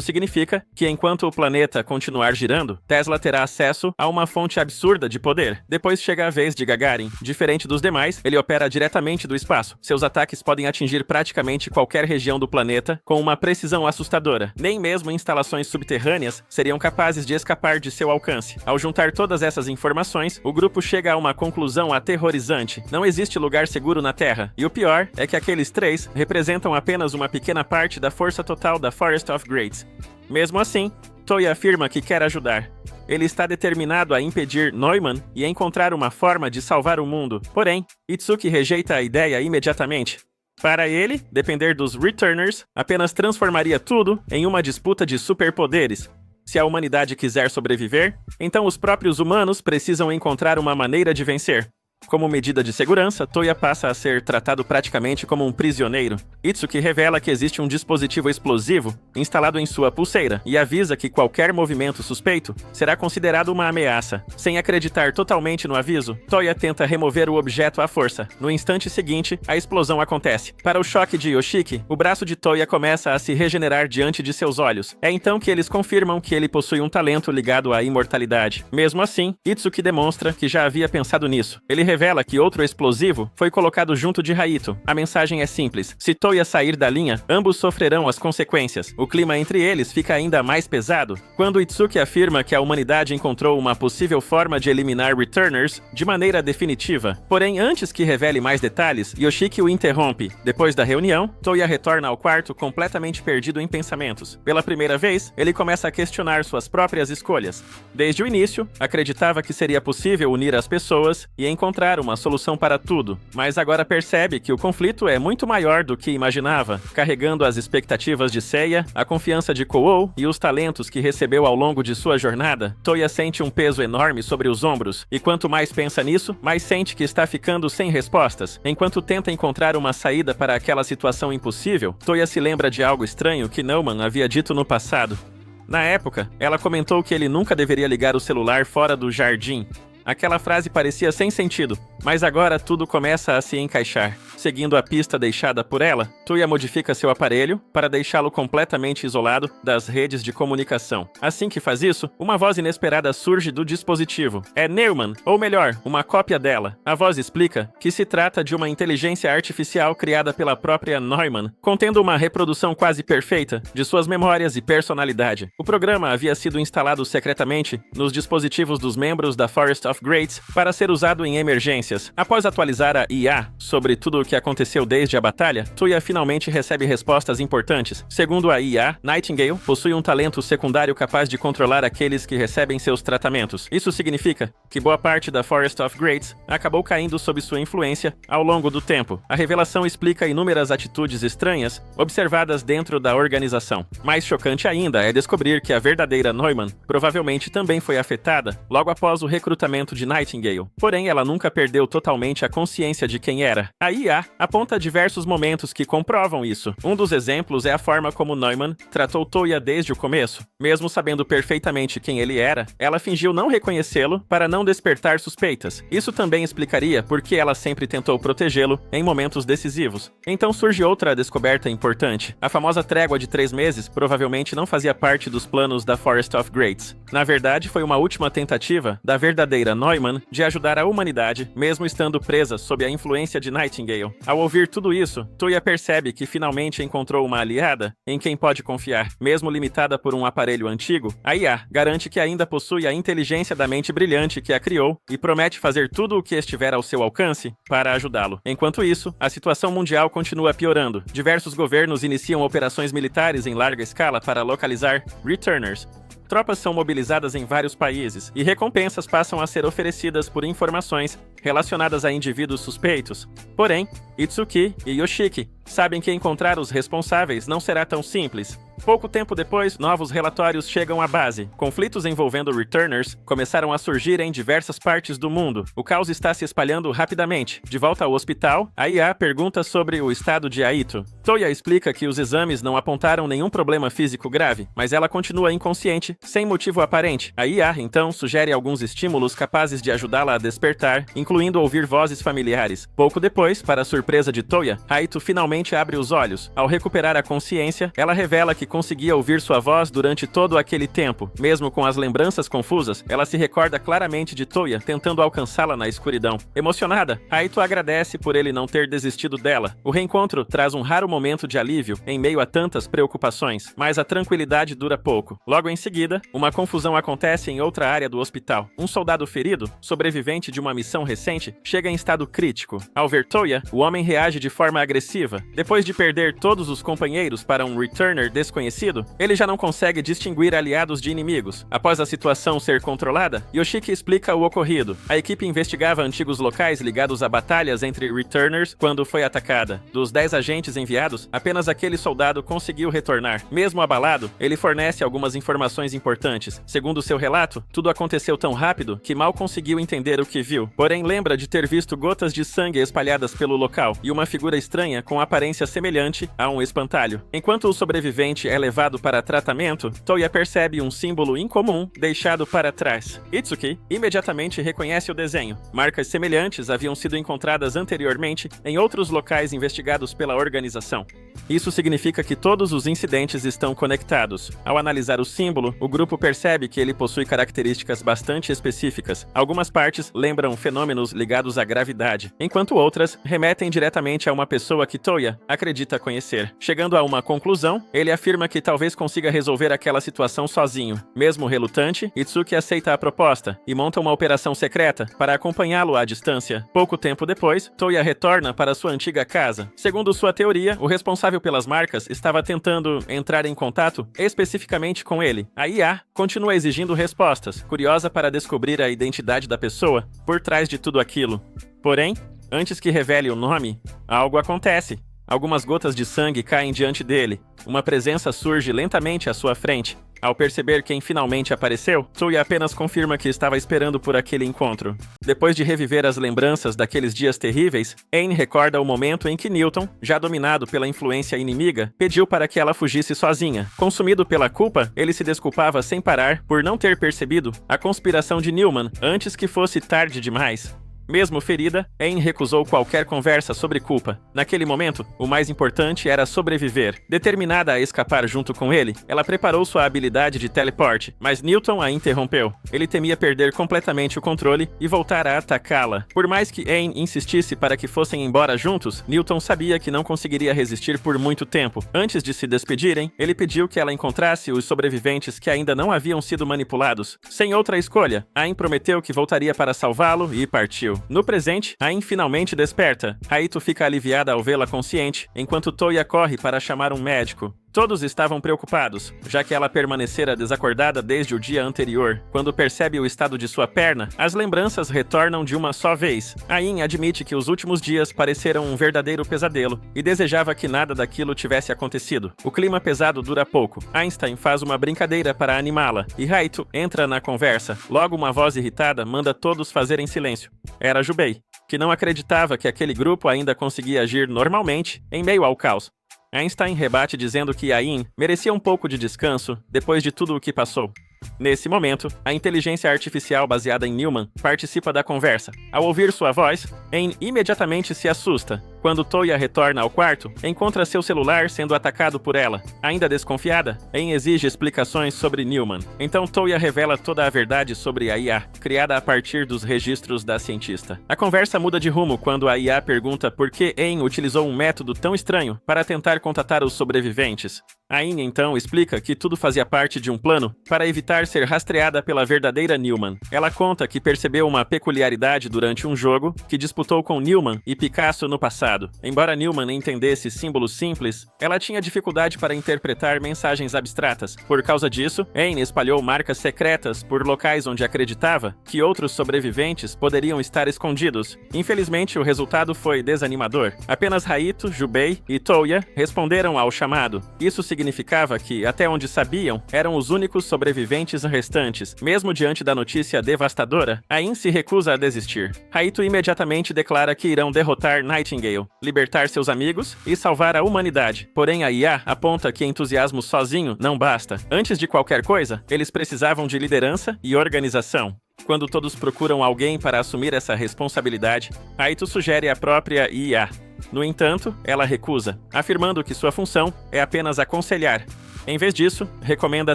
significa que, enquanto o planeta continuar girando, Tesla terá acesso a uma fonte absurda de poder. Depois chega a vez de Gagarin. Diferente dos demais, ele opera diretamente do espaço. Seus ataques podem atingir praticamente qualquer região do planeta com uma precisão assustadora. Nem mesmo instalações subterrâneas seriam capazes de escapar de seu alcance. Ao juntar todas essas informações, o grupo chega a uma conclusão aterrorizante. Não existe lugar seguro na Terra. E o pior é que aqueles 3 representam apenas uma pequena parte da força total da Forest of Greats. Mesmo assim, Toya afirma que quer ajudar. Ele está determinado a impedir Neumann e encontrar uma forma de salvar o mundo. Porém, Itsuki rejeita a ideia imediatamente. Para ele, depender dos Returners apenas transformaria tudo em uma disputa de superpoderes. Se a humanidade quiser sobreviver, então os próprios humanos precisam encontrar uma maneira de vencer. Como medida de segurança, Toya passa a ser tratado praticamente como um prisioneiro. Itsuki revela que existe um dispositivo explosivo instalado em sua pulseira e avisa que qualquer movimento suspeito será considerado uma ameaça. Sem acreditar totalmente no aviso, Toya tenta remover o objeto à força. No instante seguinte, a explosão acontece. Para o choque de Yoshiki, o braço de Toya começa a se regenerar diante de seus olhos. É então que eles confirmam que ele possui um talento ligado à imortalidade. Mesmo assim, Itsuki demonstra que já havia pensado nisso. Ele revela que outro explosivo foi colocado junto de Raito. A mensagem é simples: se Toya sair da linha, ambos sofrerão as consequências. O clima entre eles fica ainda mais pesado quando Itsuki afirma que a humanidade encontrou uma possível forma de eliminar Returners de maneira definitiva. Porém, antes que revele mais detalhes, Yoshiki o interrompe. Depois da reunião, Toya retorna ao quarto completamente perdido em pensamentos. Pela primeira vez, ele começa a questionar suas próprias escolhas. Desde o início, acreditava que seria possível unir as pessoas e encontrar uma solução para tudo, mas agora percebe que o conflito é muito maior do que imaginava. Carregando as expectativas de Seiya, a confiança de Kou e os talentos que recebeu ao longo de sua jornada, Toya sente um peso enorme sobre os ombros, e quanto mais pensa nisso, mais sente que está ficando sem respostas. Enquanto tenta encontrar uma saída para aquela situação impossível, Toya se lembra de algo estranho que Neumann havia dito no passado. Na época, ela comentou que ele nunca deveria ligar o celular fora do jardim. Aquela frase parecia sem sentido, mas agora tudo começa a se encaixar. Seguindo a pista deixada por ela, Toya modifica seu aparelho para deixá-lo completamente isolado das redes de comunicação. Assim que faz isso, uma voz inesperada surge do dispositivo. É Neumann, ou melhor, uma cópia dela. A voz explica que se trata de uma inteligência artificial criada pela própria Neumann, contendo uma reprodução quase perfeita de suas memórias e personalidade. O programa havia sido instalado secretamente nos dispositivos dos membros da Forest of Greats para ser usado em emergências. Após atualizar a IA sobre tudo o que aconteceu desde a batalha, Toya finalmente recebe respostas importantes. Segundo a IA, Nightingale possui um talento secundário capaz de controlar aqueles que recebem seus tratamentos. Isso significa que boa parte da Forest of Greats acabou caindo sob sua influência ao longo do tempo. A revelação explica inúmeras atitudes estranhas observadas dentro da organização. Mais chocante ainda é descobrir que a verdadeira Neumann provavelmente também foi afetada logo após o recrutamento de Nightingale. Porém, ela nunca perdeu totalmente a consciência de quem era. A IA A aponta diversos momentos que comprovam isso. Um dos exemplos é a forma como Neumann tratou Toya desde o começo. Mesmo sabendo perfeitamente quem ele era, ela fingiu não reconhecê-lo para não despertar suspeitas. Isso também explicaria por que ela sempre tentou protegê-lo em momentos decisivos. Então surge outra descoberta importante. A famosa trégua de 3 meses provavelmente não fazia parte dos planos da Forest of Greats. Na verdade, foi uma última tentativa da verdadeira Neumann de ajudar a humanidade, mesmo estando presa sob a influência de Nightingale. Ao ouvir tudo isso, Toya percebe que finalmente encontrou uma aliada em quem pode confiar. Mesmo limitada por um aparelho antigo, a IA garante que ainda possui a inteligência da mente brilhante que a criou e promete fazer tudo o que estiver ao seu alcance para ajudá-lo. Enquanto isso, a situação mundial continua piorando. Diversos governos iniciam operações militares em larga escala para localizar Returners. Tropas são mobilizadas em vários países e recompensas passam a ser oferecidas por informações relacionadas a indivíduos suspeitos. Porém, Itsuki e Yoshiki sabem que encontrar os responsáveis não será tão simples. Pouco tempo depois, novos relatórios chegam à base. Conflitos envolvendo Returners começaram a surgir em diversas partes do mundo. O caos está se espalhando rapidamente. De volta ao hospital, a IA pergunta sobre o estado de Aito. Toya explica que os exames não apontaram nenhum problema físico grave, mas ela continua inconsciente, sem motivo aparente. A IA, então, sugere alguns estímulos capazes de ajudá-la a despertar, incluindo ouvir vozes familiares. Pouco depois, para a surpresa de Toya, Aito finalmente abre os olhos. Ao recuperar a consciência, ela revela que conseguia ouvir sua voz durante todo aquele tempo. Mesmo com as lembranças confusas, ela se recorda claramente de Toya tentando alcançá-la na escuridão. Emocionada, Aito agradece por ele não ter desistido dela. O reencontro traz um raro momento de alívio em meio a tantas preocupações, mas a tranquilidade dura pouco. Logo em seguida, uma confusão acontece em outra área do hospital. Um soldado ferido, sobrevivente de uma missão recente, chega em estado crítico. Ao ver Toya, o homem reage de forma agressiva. Depois de perder todos os companheiros para um Returner desconhecido, ele já não consegue distinguir aliados de inimigos. Após a situação ser controlada, Yoshiki explica o ocorrido. A equipe investigava antigos locais ligados a batalhas entre Returners quando foi atacada. Dos 10 agentes enviados, apenas aquele soldado conseguiu retornar. Mesmo abalado, ele fornece algumas informações importantes. Segundo seu relato, tudo aconteceu tão rápido que mal conseguiu entender o que viu. Porém, lembra de ter visto gotas de sangue espalhadas pelo local e uma figura estranha com aparência semelhante a um espantalho. Enquanto o sobrevivente é levado para tratamento, Toya percebe um símbolo incomum deixado para trás. Itsuki imediatamente reconhece o desenho. Marcas semelhantes haviam sido encontradas anteriormente em outros locais investigados pela organização. Isso significa que todos os incidentes estão conectados. Ao analisar o símbolo, o grupo percebe que ele possui características bastante específicas. Algumas partes lembram fenômenos ligados à gravidade, enquanto outras remetem diretamente a uma pessoa que Toya acredita conhecer. Chegando a uma conclusão, ele afirma que talvez consiga resolver aquela situação sozinho. Mesmo relutante, Itsuki aceita a proposta e monta uma operação secreta para acompanhá-lo à distância. Pouco tempo depois, Toya retorna para sua antiga casa. Segundo sua teoria, o responsável pelas marcas estava tentando entrar em contato especificamente com ele. A IA continua exigindo respostas, curiosa para descobrir a identidade da pessoa por trás de tudo aquilo. Porém, antes que revele o nome, algo acontece. Algumas gotas de sangue caem diante dele. Uma presença surge lentamente à sua frente. Ao perceber quem finalmente apareceu, Toya apenas confirma que estava esperando por aquele encontro. Depois de reviver as lembranças daqueles dias terríveis, Anne recorda o momento em que Newton, já dominado pela influência inimiga, pediu para que ela fugisse sozinha. Consumido pela culpa, ele se desculpava sem parar por não ter percebido a conspiração de Newman antes que fosse tarde demais. Mesmo ferida, Anne recusou qualquer conversa sobre culpa. Naquele momento, o mais importante era sobreviver. Determinada a escapar junto com ele, ela preparou sua habilidade de teleporte, mas Newton a interrompeu. Ele temia perder completamente o controle e voltar a atacá-la. Por mais que Anne insistisse para que fossem embora juntos, Newton sabia que não conseguiria resistir por muito tempo. Antes de se despedirem, ele pediu que ela encontrasse os sobreviventes que ainda não haviam sido manipulados. Sem outra escolha, Anne prometeu que voltaria para salvá-lo e partiu. No presente, Ain finalmente desperta. Aito fica aliviada ao vê-la consciente, enquanto Toya corre para chamar um médico. Todos estavam preocupados, já que ela permanecera desacordada desde o dia anterior. Quando percebe o estado de sua perna, as lembranças retornam de uma só vez. Ain admite que os últimos dias pareceram um verdadeiro pesadelo e desejava que nada daquilo tivesse acontecido. O clima pesado dura pouco. Einstein faz uma brincadeira para animá-la e Raito entra na conversa. Logo, uma voz irritada manda todos fazerem silêncio. Era Jubei, que não acreditava que aquele grupo ainda conseguia agir normalmente em meio ao caos. Einstein rebate dizendo que Ayn merecia um pouco de descanso depois de tudo o que passou. Nesse momento, a inteligência artificial baseada em Newman participa da conversa. Ao ouvir sua voz, Ayn imediatamente se assusta. Quando Toya retorna ao quarto, encontra seu celular sendo atacado por ela. Ainda desconfiada, Ayn exige explicações sobre Newman. Então Toya revela toda a verdade sobre a IA, criada a partir dos registros da cientista. A conversa muda de rumo quando a IA pergunta por que Ayn utilizou um método tão estranho para tentar contatar os sobreviventes. Ayn então explica que tudo fazia parte de um plano para evitar ser rastreada pela verdadeira Newman. Ela conta que percebeu uma peculiaridade durante um jogo que disputou com Newman e Picasso no passado. Embora Newman entendesse símbolos simples, ela tinha dificuldade para interpretar mensagens abstratas. Por causa disso, Ayn espalhou marcas secretas por locais onde acreditava que outros sobreviventes poderiam estar escondidos. Infelizmente, o resultado foi desanimador. Apenas Raito, Jubei e Toya responderam ao chamado. Isso significava que, até onde sabiam, eram os únicos sobreviventes restantes. Mesmo diante da notícia devastadora, Ayn se recusa a desistir. Raito imediatamente declara que irão derrotar Nightingale, libertar seus amigos e salvar a humanidade. Porém, a IA aponta que entusiasmo sozinho não basta. Antes de qualquer coisa, eles precisavam de liderança e organização. Quando todos procuram alguém para assumir essa responsabilidade, Raito sugere a própria IA. No entanto, ela recusa, afirmando que sua função é apenas aconselhar. Em vez disso, recomenda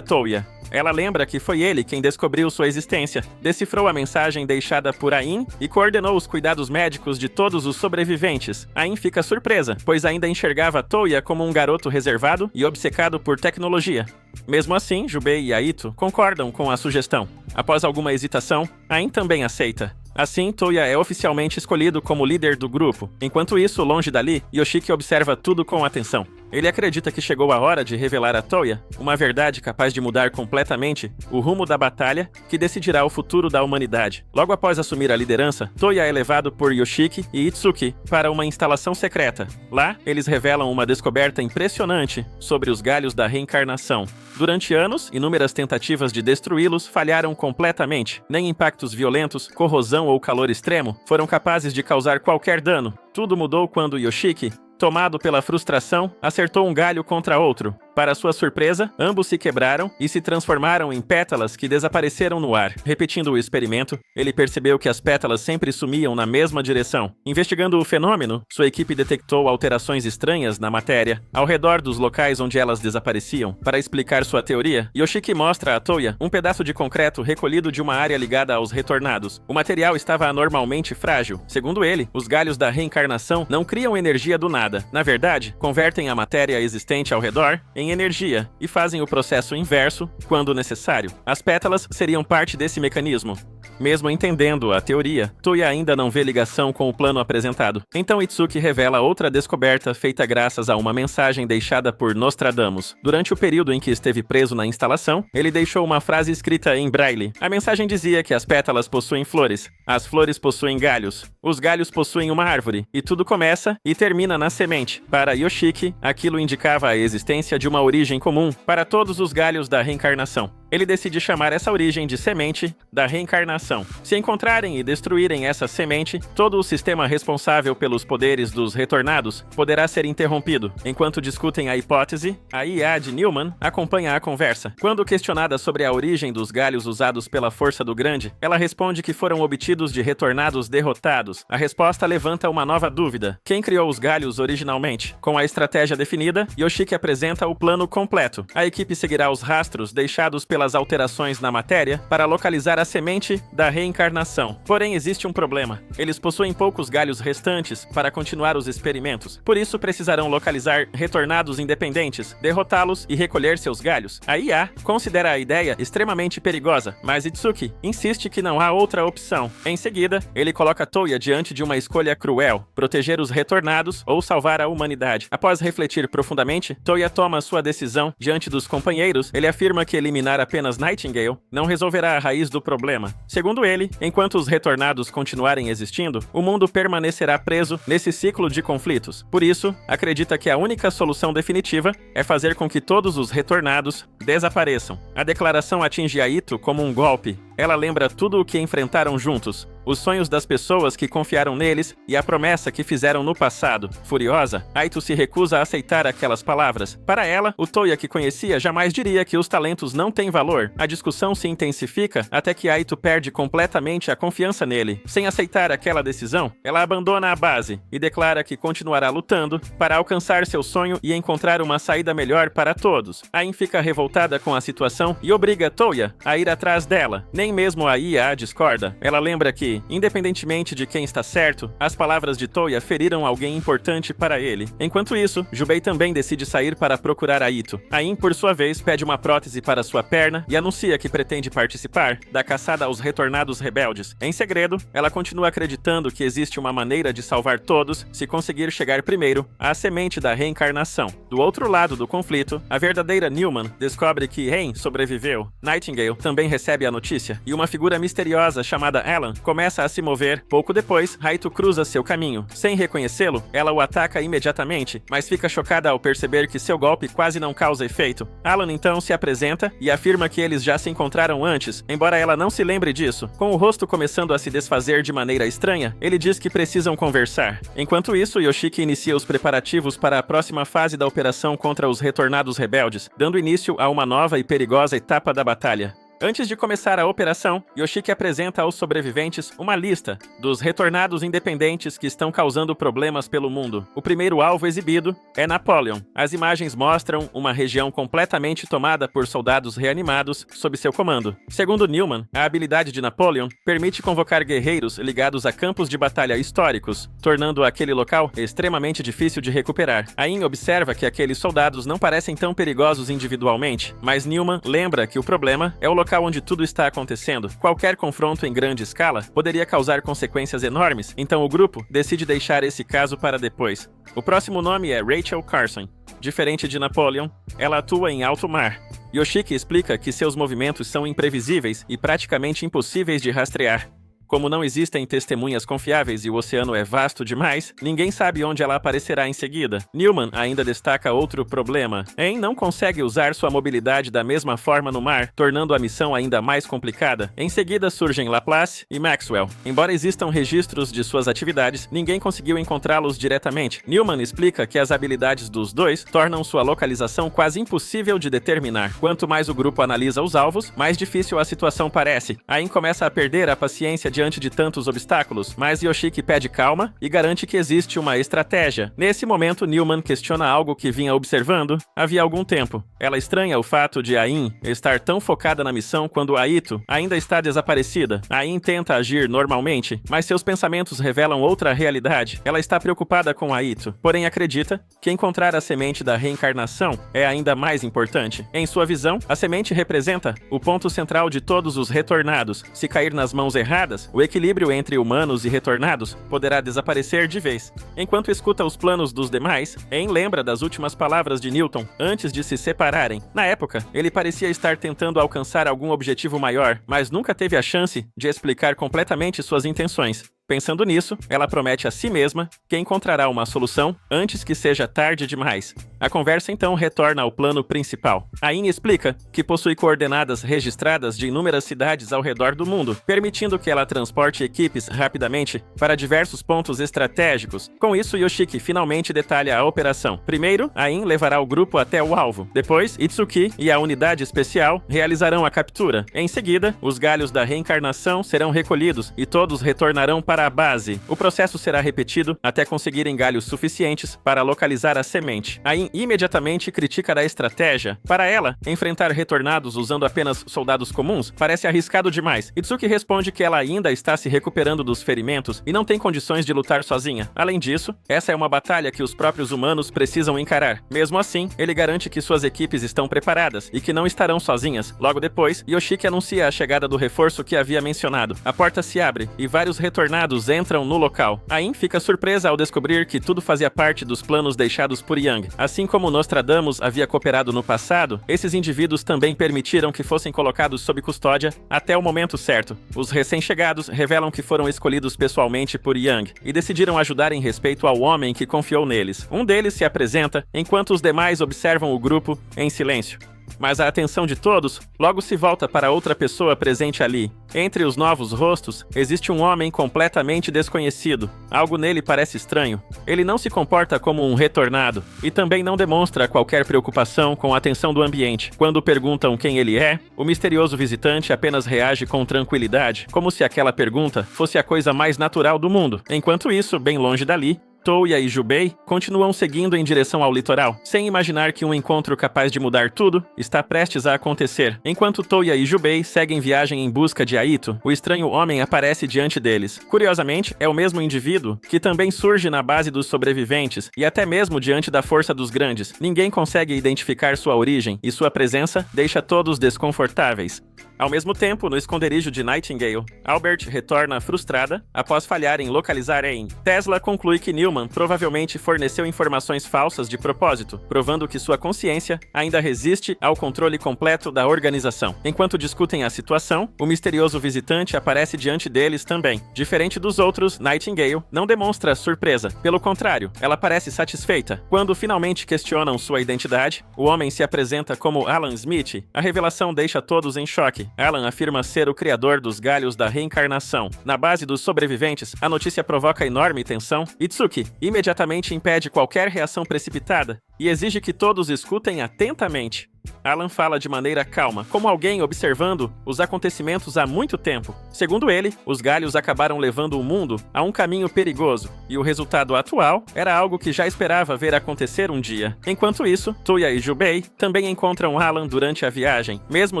Toya. Ela lembra que foi ele quem descobriu sua existência, decifrou a mensagem deixada por Ayn e coordenou os cuidados médicos de todos os sobreviventes. Ayn fica surpresa, pois ainda enxergava Toya como um garoto reservado e obcecado por tecnologia. Mesmo assim, Jubei e Aito concordam com a sugestão. Após alguma hesitação, Ayn também aceita. Assim, Toya é oficialmente escolhido como líder do grupo. Enquanto isso, longe dali, Yoshiki observa tudo com atenção. Ele acredita que chegou a hora de revelar a Toya uma verdade capaz de mudar completamente o rumo da batalha que decidirá o futuro da humanidade. Logo após assumir a liderança, Toya é levado por Yoshiki e Itsuki para uma instalação secreta. Lá, eles revelam uma descoberta impressionante sobre os galhos da reencarnação. Durante anos, inúmeras tentativas de destruí-los falharam completamente. Nem impactos violentos, corrosão ou calor extremo foram capazes de causar qualquer dano. Tudo mudou quando Yoshiki, tomado pela frustração, acertou um galho contra outro. Para sua surpresa, ambos se quebraram e se transformaram em pétalas que desapareceram no ar. Repetindo o experimento, ele percebeu que as pétalas sempre sumiam na mesma direção. Investigando o fenômeno, sua equipe detectou alterações estranhas na matéria ao redor dos locais onde elas desapareciam. Para explicar sua teoria, Yoshiki mostra a Toya um pedaço de concreto recolhido de uma área ligada aos retornados. O material estava anormalmente frágil. Segundo ele, os galhos da reencarnação não criam energia do nada. Na verdade, convertem a matéria existente ao redor em energia e fazem o processo inverso quando necessário. As pétalas seriam parte desse mecanismo. Mesmo entendendo a teoria, Toya ainda não vê ligação com o plano apresentado. Então Itsuki revela outra descoberta feita graças a uma mensagem deixada por Nostradamus. Durante o período em que esteve preso na instalação, ele deixou uma frase escrita em braille. A mensagem dizia que as pétalas possuem flores, as flores possuem galhos, os galhos possuem uma árvore, e tudo começa e termina na semente. Para Yoshiki, aquilo indicava a existência de uma origem comum para todos os galhos da reencarnação. Ele decide chamar essa origem de semente da reencarnação. Se encontrarem e destruírem essa semente, todo o sistema responsável pelos poderes dos retornados poderá ser interrompido. Enquanto discutem a hipótese, a IA de Newman acompanha a conversa. Quando questionada sobre a origem dos galhos usados pela força do grande, ela responde que foram obtidos de retornados derrotados. A resposta levanta uma nova dúvida. Quem criou os galhos originalmente? Com a estratégia definida, Yoshiki apresenta o plano completo. A equipe seguirá os rastros deixados pelas alterações na matéria para localizar a semente da reencarnação. Porém, existe um problema. Eles possuem poucos galhos restantes para continuar os experimentos. Por isso, precisarão localizar retornados independentes, derrotá-los e recolher seus galhos. A IA considera a ideia extremamente perigosa, mas Itsuki insiste que não há outra opção. Em seguida, ele coloca Toya diante de uma escolha cruel: proteger os retornados ou salvar a humanidade. Após refletir profundamente, Toya toma sua decisão. Diante dos companheiros, ele afirma que eliminar apenas Nightingale não resolverá a raiz do problema. Segundo ele, enquanto os retornados continuarem existindo, o mundo permanecerá preso nesse ciclo de conflitos. Por isso, acredita que a única solução definitiva é fazer com que todos os retornados desapareçam. A declaração atinge Aito como um golpe. Ela lembra tudo o que enfrentaram juntos: os sonhos das pessoas que confiaram neles e a promessa que fizeram no passado. Furiosa, Aito se recusa a aceitar aquelas palavras. Para ela, o Toya que conhecia jamais diria que os talentos não têm valor. A discussão se intensifica até que Aito perde completamente a confiança nele. Sem aceitar aquela decisão, ela abandona a base e declara que continuará lutando para alcançar seu sonho e encontrar uma saída melhor para todos. Ain fica revoltada com a situação e obriga Toya a ir atrás dela. Nem mesmo a Ia discorda. Ela lembra que, independentemente de quem está certo, as palavras de Toya feriram alguém importante para ele. Enquanto isso, Jubei também decide sair para procurar Aito. Ain, por sua vez, pede uma prótese para sua perna e anuncia que pretende participar da caçada aos retornados rebeldes. Em segredo, ela continua acreditando que existe uma maneira de salvar todos se conseguir chegar primeiro à semente da reencarnação. Do outro lado do conflito, a verdadeira Newman descobre que Ren sobreviveu. Nightingale também recebe a notícia e uma figura misteriosa chamada Alan começa a se mover. Pouco depois, Raito cruza seu caminho. Sem reconhecê-lo, ela o ataca imediatamente, mas fica chocada ao perceber que seu golpe quase não causa efeito. Alan então se apresenta e afirma que eles já se encontraram antes, embora ela não se lembre disso. Com o rosto começando a se desfazer de maneira estranha, ele diz que precisam conversar. Enquanto isso, Yoshiki inicia os preparativos para a próxima fase da operação contra os retornados rebeldes, dando início a uma nova e perigosa etapa da batalha. Antes de começar a operação, Yoshiki apresenta aos sobreviventes uma lista dos retornados independentes que estão causando problemas pelo mundo. O primeiro alvo exibido é Napoleon. As imagens mostram uma região completamente tomada por soldados reanimados sob seu comando. Segundo Newman, a habilidade de Napoleon permite convocar guerreiros ligados a campos de batalha históricos, tornando aquele local extremamente difícil de recuperar. Ain observa que aqueles soldados não parecem tão perigosos individualmente, mas Newman lembra que o problema é o local onde tudo está acontecendo. Qualquer confronto em grande escala poderia causar consequências enormes, então o grupo decide deixar esse caso para depois. O próximo nome é Rachel Carson. Diferente de Napoleon, ela atua em alto mar. Yoshiki explica que seus movimentos são imprevisíveis e praticamente impossíveis de rastrear. Como não existem testemunhas confiáveis e o oceano é vasto demais, ninguém sabe onde ela aparecerá em seguida. Newman ainda destaca outro problema. Ain não consegue usar sua mobilidade da mesma forma no mar, tornando a missão ainda mais complicada. Em seguida surgem Laplace e Maxwell. Embora existam registros de suas atividades, ninguém conseguiu encontrá-los diretamente. Newman explica que as habilidades dos dois tornam sua localização quase impossível de determinar. Quanto mais o grupo analisa os alvos, mais difícil a situação parece. Ain começa a perder a paciência diante de tantos obstáculos, mas Yoshiki pede calma e garante que existe uma estratégia. Nesse momento, Newman questiona algo que vinha observando havia algum tempo. Ela estranha o fato de Ain estar tão focada na missão quando Aito ainda está desaparecida. Ain tenta agir normalmente, mas seus pensamentos revelam outra realidade. Ela está preocupada com Aito, porém acredita que encontrar a semente da reencarnação é ainda mais importante. Em sua visão, a semente representa o ponto central de todos os retornados. Se cair nas mãos erradas, o equilíbrio entre humanos e retornados poderá desaparecer de vez. Enquanto escuta os planos dos demais, Ain lembra das últimas palavras de Newton antes de se separarem. Na época, ele parecia estar tentando alcançar algum objetivo maior, mas nunca teve a chance de explicar completamente suas intenções. Pensando nisso, ela promete a si mesma que encontrará uma solução antes que seja tarde demais. A conversa então retorna ao plano principal. Ain explica que possui coordenadas registradas de inúmeras cidades ao redor do mundo, permitindo que ela transporte equipes rapidamente para diversos pontos estratégicos. Com isso, Yoshiki finalmente detalha a operação. Primeiro, Ain levará o grupo até o alvo. Depois, Itsuki e a unidade especial realizarão a captura. Em seguida, os galhos da reencarnação serão recolhidos e todos retornarão para a base. O processo será repetido até conseguirem galhos suficientes para localizar a semente. Ain imediatamente critica a estratégia. Para ela, enfrentar retornados usando apenas soldados comuns parece arriscado demais. Itsuki responde que ela ainda está se recuperando dos ferimentos e não tem condições de lutar sozinha. Além disso, essa é uma batalha que os próprios humanos precisam encarar. Mesmo assim, ele garante que suas equipes estão preparadas e que não estarão sozinhas. Logo depois, Yoshiki anuncia a chegada do reforço que havia mencionado. A porta se abre e vários retornados entram no local. Ain fica surpresa ao descobrir que tudo fazia parte dos planos deixados por Yang. Assim como Nostradamus havia cooperado no passado, esses indivíduos também permitiram que fossem colocados sob custódia até o momento certo. Os recém-chegados revelam que foram escolhidos pessoalmente por Yang e decidiram ajudar em respeito ao homem que confiou neles. Um deles se apresenta, enquanto os demais observam o grupo em silêncio. Mas a atenção de todos logo se volta para outra pessoa presente ali. Entre os novos rostos, existe um homem completamente desconhecido. Algo nele parece estranho. Ele não se comporta como um retornado e também não demonstra qualquer preocupação com a atenção do ambiente. Quando perguntam quem ele é, o misterioso visitante apenas reage com tranquilidade, como se aquela pergunta fosse a coisa mais natural do mundo. Enquanto isso, bem longe dali, Touya e Jubei continuam seguindo em direção ao litoral, sem imaginar que um encontro capaz de mudar tudo está prestes a acontecer. Enquanto Touya e Jubei seguem viagem em busca de Aito, o estranho homem aparece diante deles. Curiosamente, é o mesmo indivíduo que também surge na base dos sobreviventes e até mesmo diante da força dos grandes. Ninguém consegue identificar sua origem e sua presença deixa todos desconfortáveis. Ao mesmo tempo, no esconderijo de Nightingale, Albert retorna frustrada após falhar em localizar Aang. Tesla conclui que Newman provavelmente forneceu informações falsas de propósito, provando que sua consciência ainda resiste ao controle completo da organização. Enquanto discutem a situação, o misterioso visitante aparece diante deles também. Diferente dos outros, Nightingale não demonstra surpresa. Pelo contrário, ela parece satisfeita. Quando finalmente questionam sua identidade, o homem se apresenta como Alan Smith. A revelação deixa todos em choque. Alan afirma ser o criador dos galhos da reencarnação. Na base dos sobreviventes, a notícia provoca enorme tensão. Itsuki imediatamente impede qualquer reação precipitada e exige que todos escutem atentamente. Alan fala de maneira calma, como alguém observando os acontecimentos há muito tempo. Segundo ele, os galhos acabaram levando o mundo a um caminho perigoso, e o resultado atual era algo que já esperava ver acontecer um dia. Enquanto isso, Touya e Jubei também encontram Alan durante a viagem. Mesmo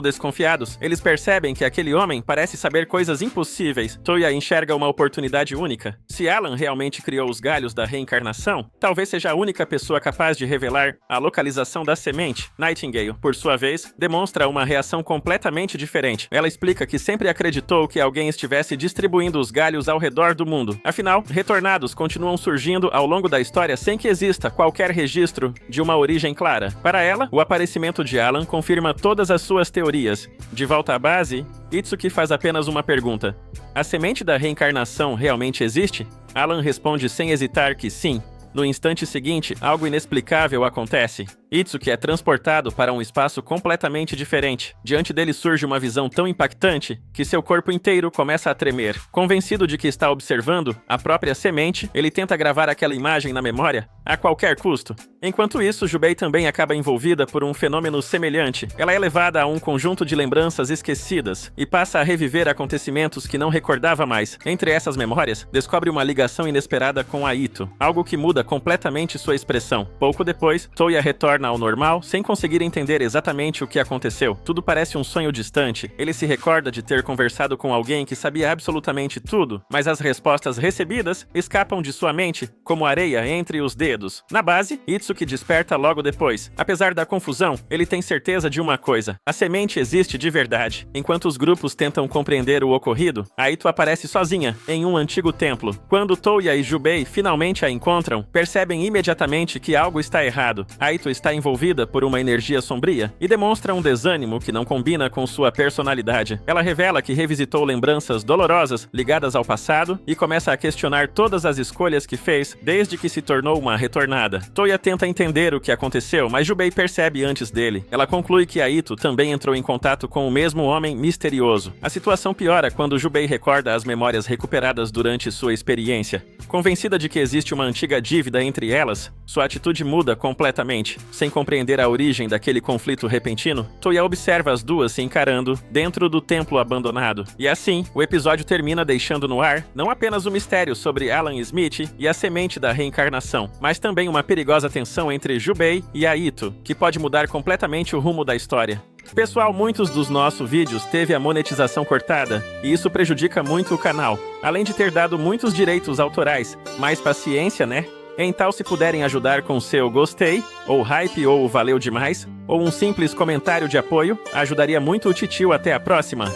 desconfiados, eles percebem que aquele homem parece saber coisas impossíveis. Touya enxerga uma oportunidade única. Se Alan realmente criou os galhos da reencarnação, talvez seja a única pessoa capaz de revelar a localização da semente. Nightingale, por sua vez, demonstra uma reação completamente diferente. Ela explica que sempre acreditou que alguém estivesse distribuindo os galhos ao redor do mundo. Afinal, retornados continuam surgindo ao longo da história sem que exista qualquer registro de uma origem clara. Para ela, o aparecimento de Alan confirma todas as suas teorias. De volta à base, Itsuki faz apenas uma pergunta: a semente da reencarnação realmente existe? Alan responde sem hesitar que sim. No instante seguinte, algo inexplicável acontece. Itsuki é transportado para um espaço completamente diferente. Diante dele surge uma visão tão impactante que seu corpo inteiro começa a tremer. Convencido de que está observando a própria semente, ele tenta gravar aquela imagem na memória a qualquer custo. Enquanto isso, Jubei também acaba envolvida por um fenômeno semelhante. Ela é levada a um conjunto de lembranças esquecidas e passa a reviver acontecimentos que não recordava mais. Entre essas memórias, descobre uma ligação inesperada com Aito, algo que muda completamente sua expressão. Pouco depois, Touya retorna ao normal sem conseguir entender exatamente o que aconteceu. Tudo parece um sonho distante. Ele se recorda de ter conversado com alguém que sabia absolutamente tudo, mas as respostas recebidas escapam de sua mente como areia entre os dedos. Na base, Itsuki desperta logo depois. Apesar da confusão, ele tem certeza de uma coisa: a semente existe de verdade. Enquanto os grupos tentam compreender o ocorrido, Aito aparece sozinha em um antigo templo. Quando Touya e Jubei finalmente a encontram, percebem imediatamente que algo está errado. Aito está envolvida por uma energia sombria e demonstra um desânimo que não combina com sua personalidade. Ela revela que revisitou lembranças dolorosas ligadas ao passado e começa a questionar todas as escolhas que fez desde que se tornou uma retornada. Touya tenta entender o que aconteceu, mas Jubei percebe antes dele. Ela conclui que Aito também entrou em contato com o mesmo homem misterioso. A situação piora quando Jubei recorda as memórias recuperadas durante sua experiência. Convencida de que existe uma antiga dívida entre elas, sua atitude muda completamente. Sem compreender a origem daquele conflito repentino, Touya observa as duas se encarando dentro do templo abandonado. E assim, o episódio termina deixando no ar não apenas o mistério sobre Alan Smith e a semente da reencarnação, mas também uma perigosa tensão entre Jubei e Aito, que pode mudar completamente o rumo da história. Pessoal, muitos dos nossos vídeos teve a monetização cortada, e isso prejudica muito o canal, além de ter dado muitos direitos autorais. Mais paciência, né? Então, se puderem ajudar com seu gostei, ou hype, ou valeu demais, ou um simples comentário de apoio, ajudaria muito o titio. Até a próxima!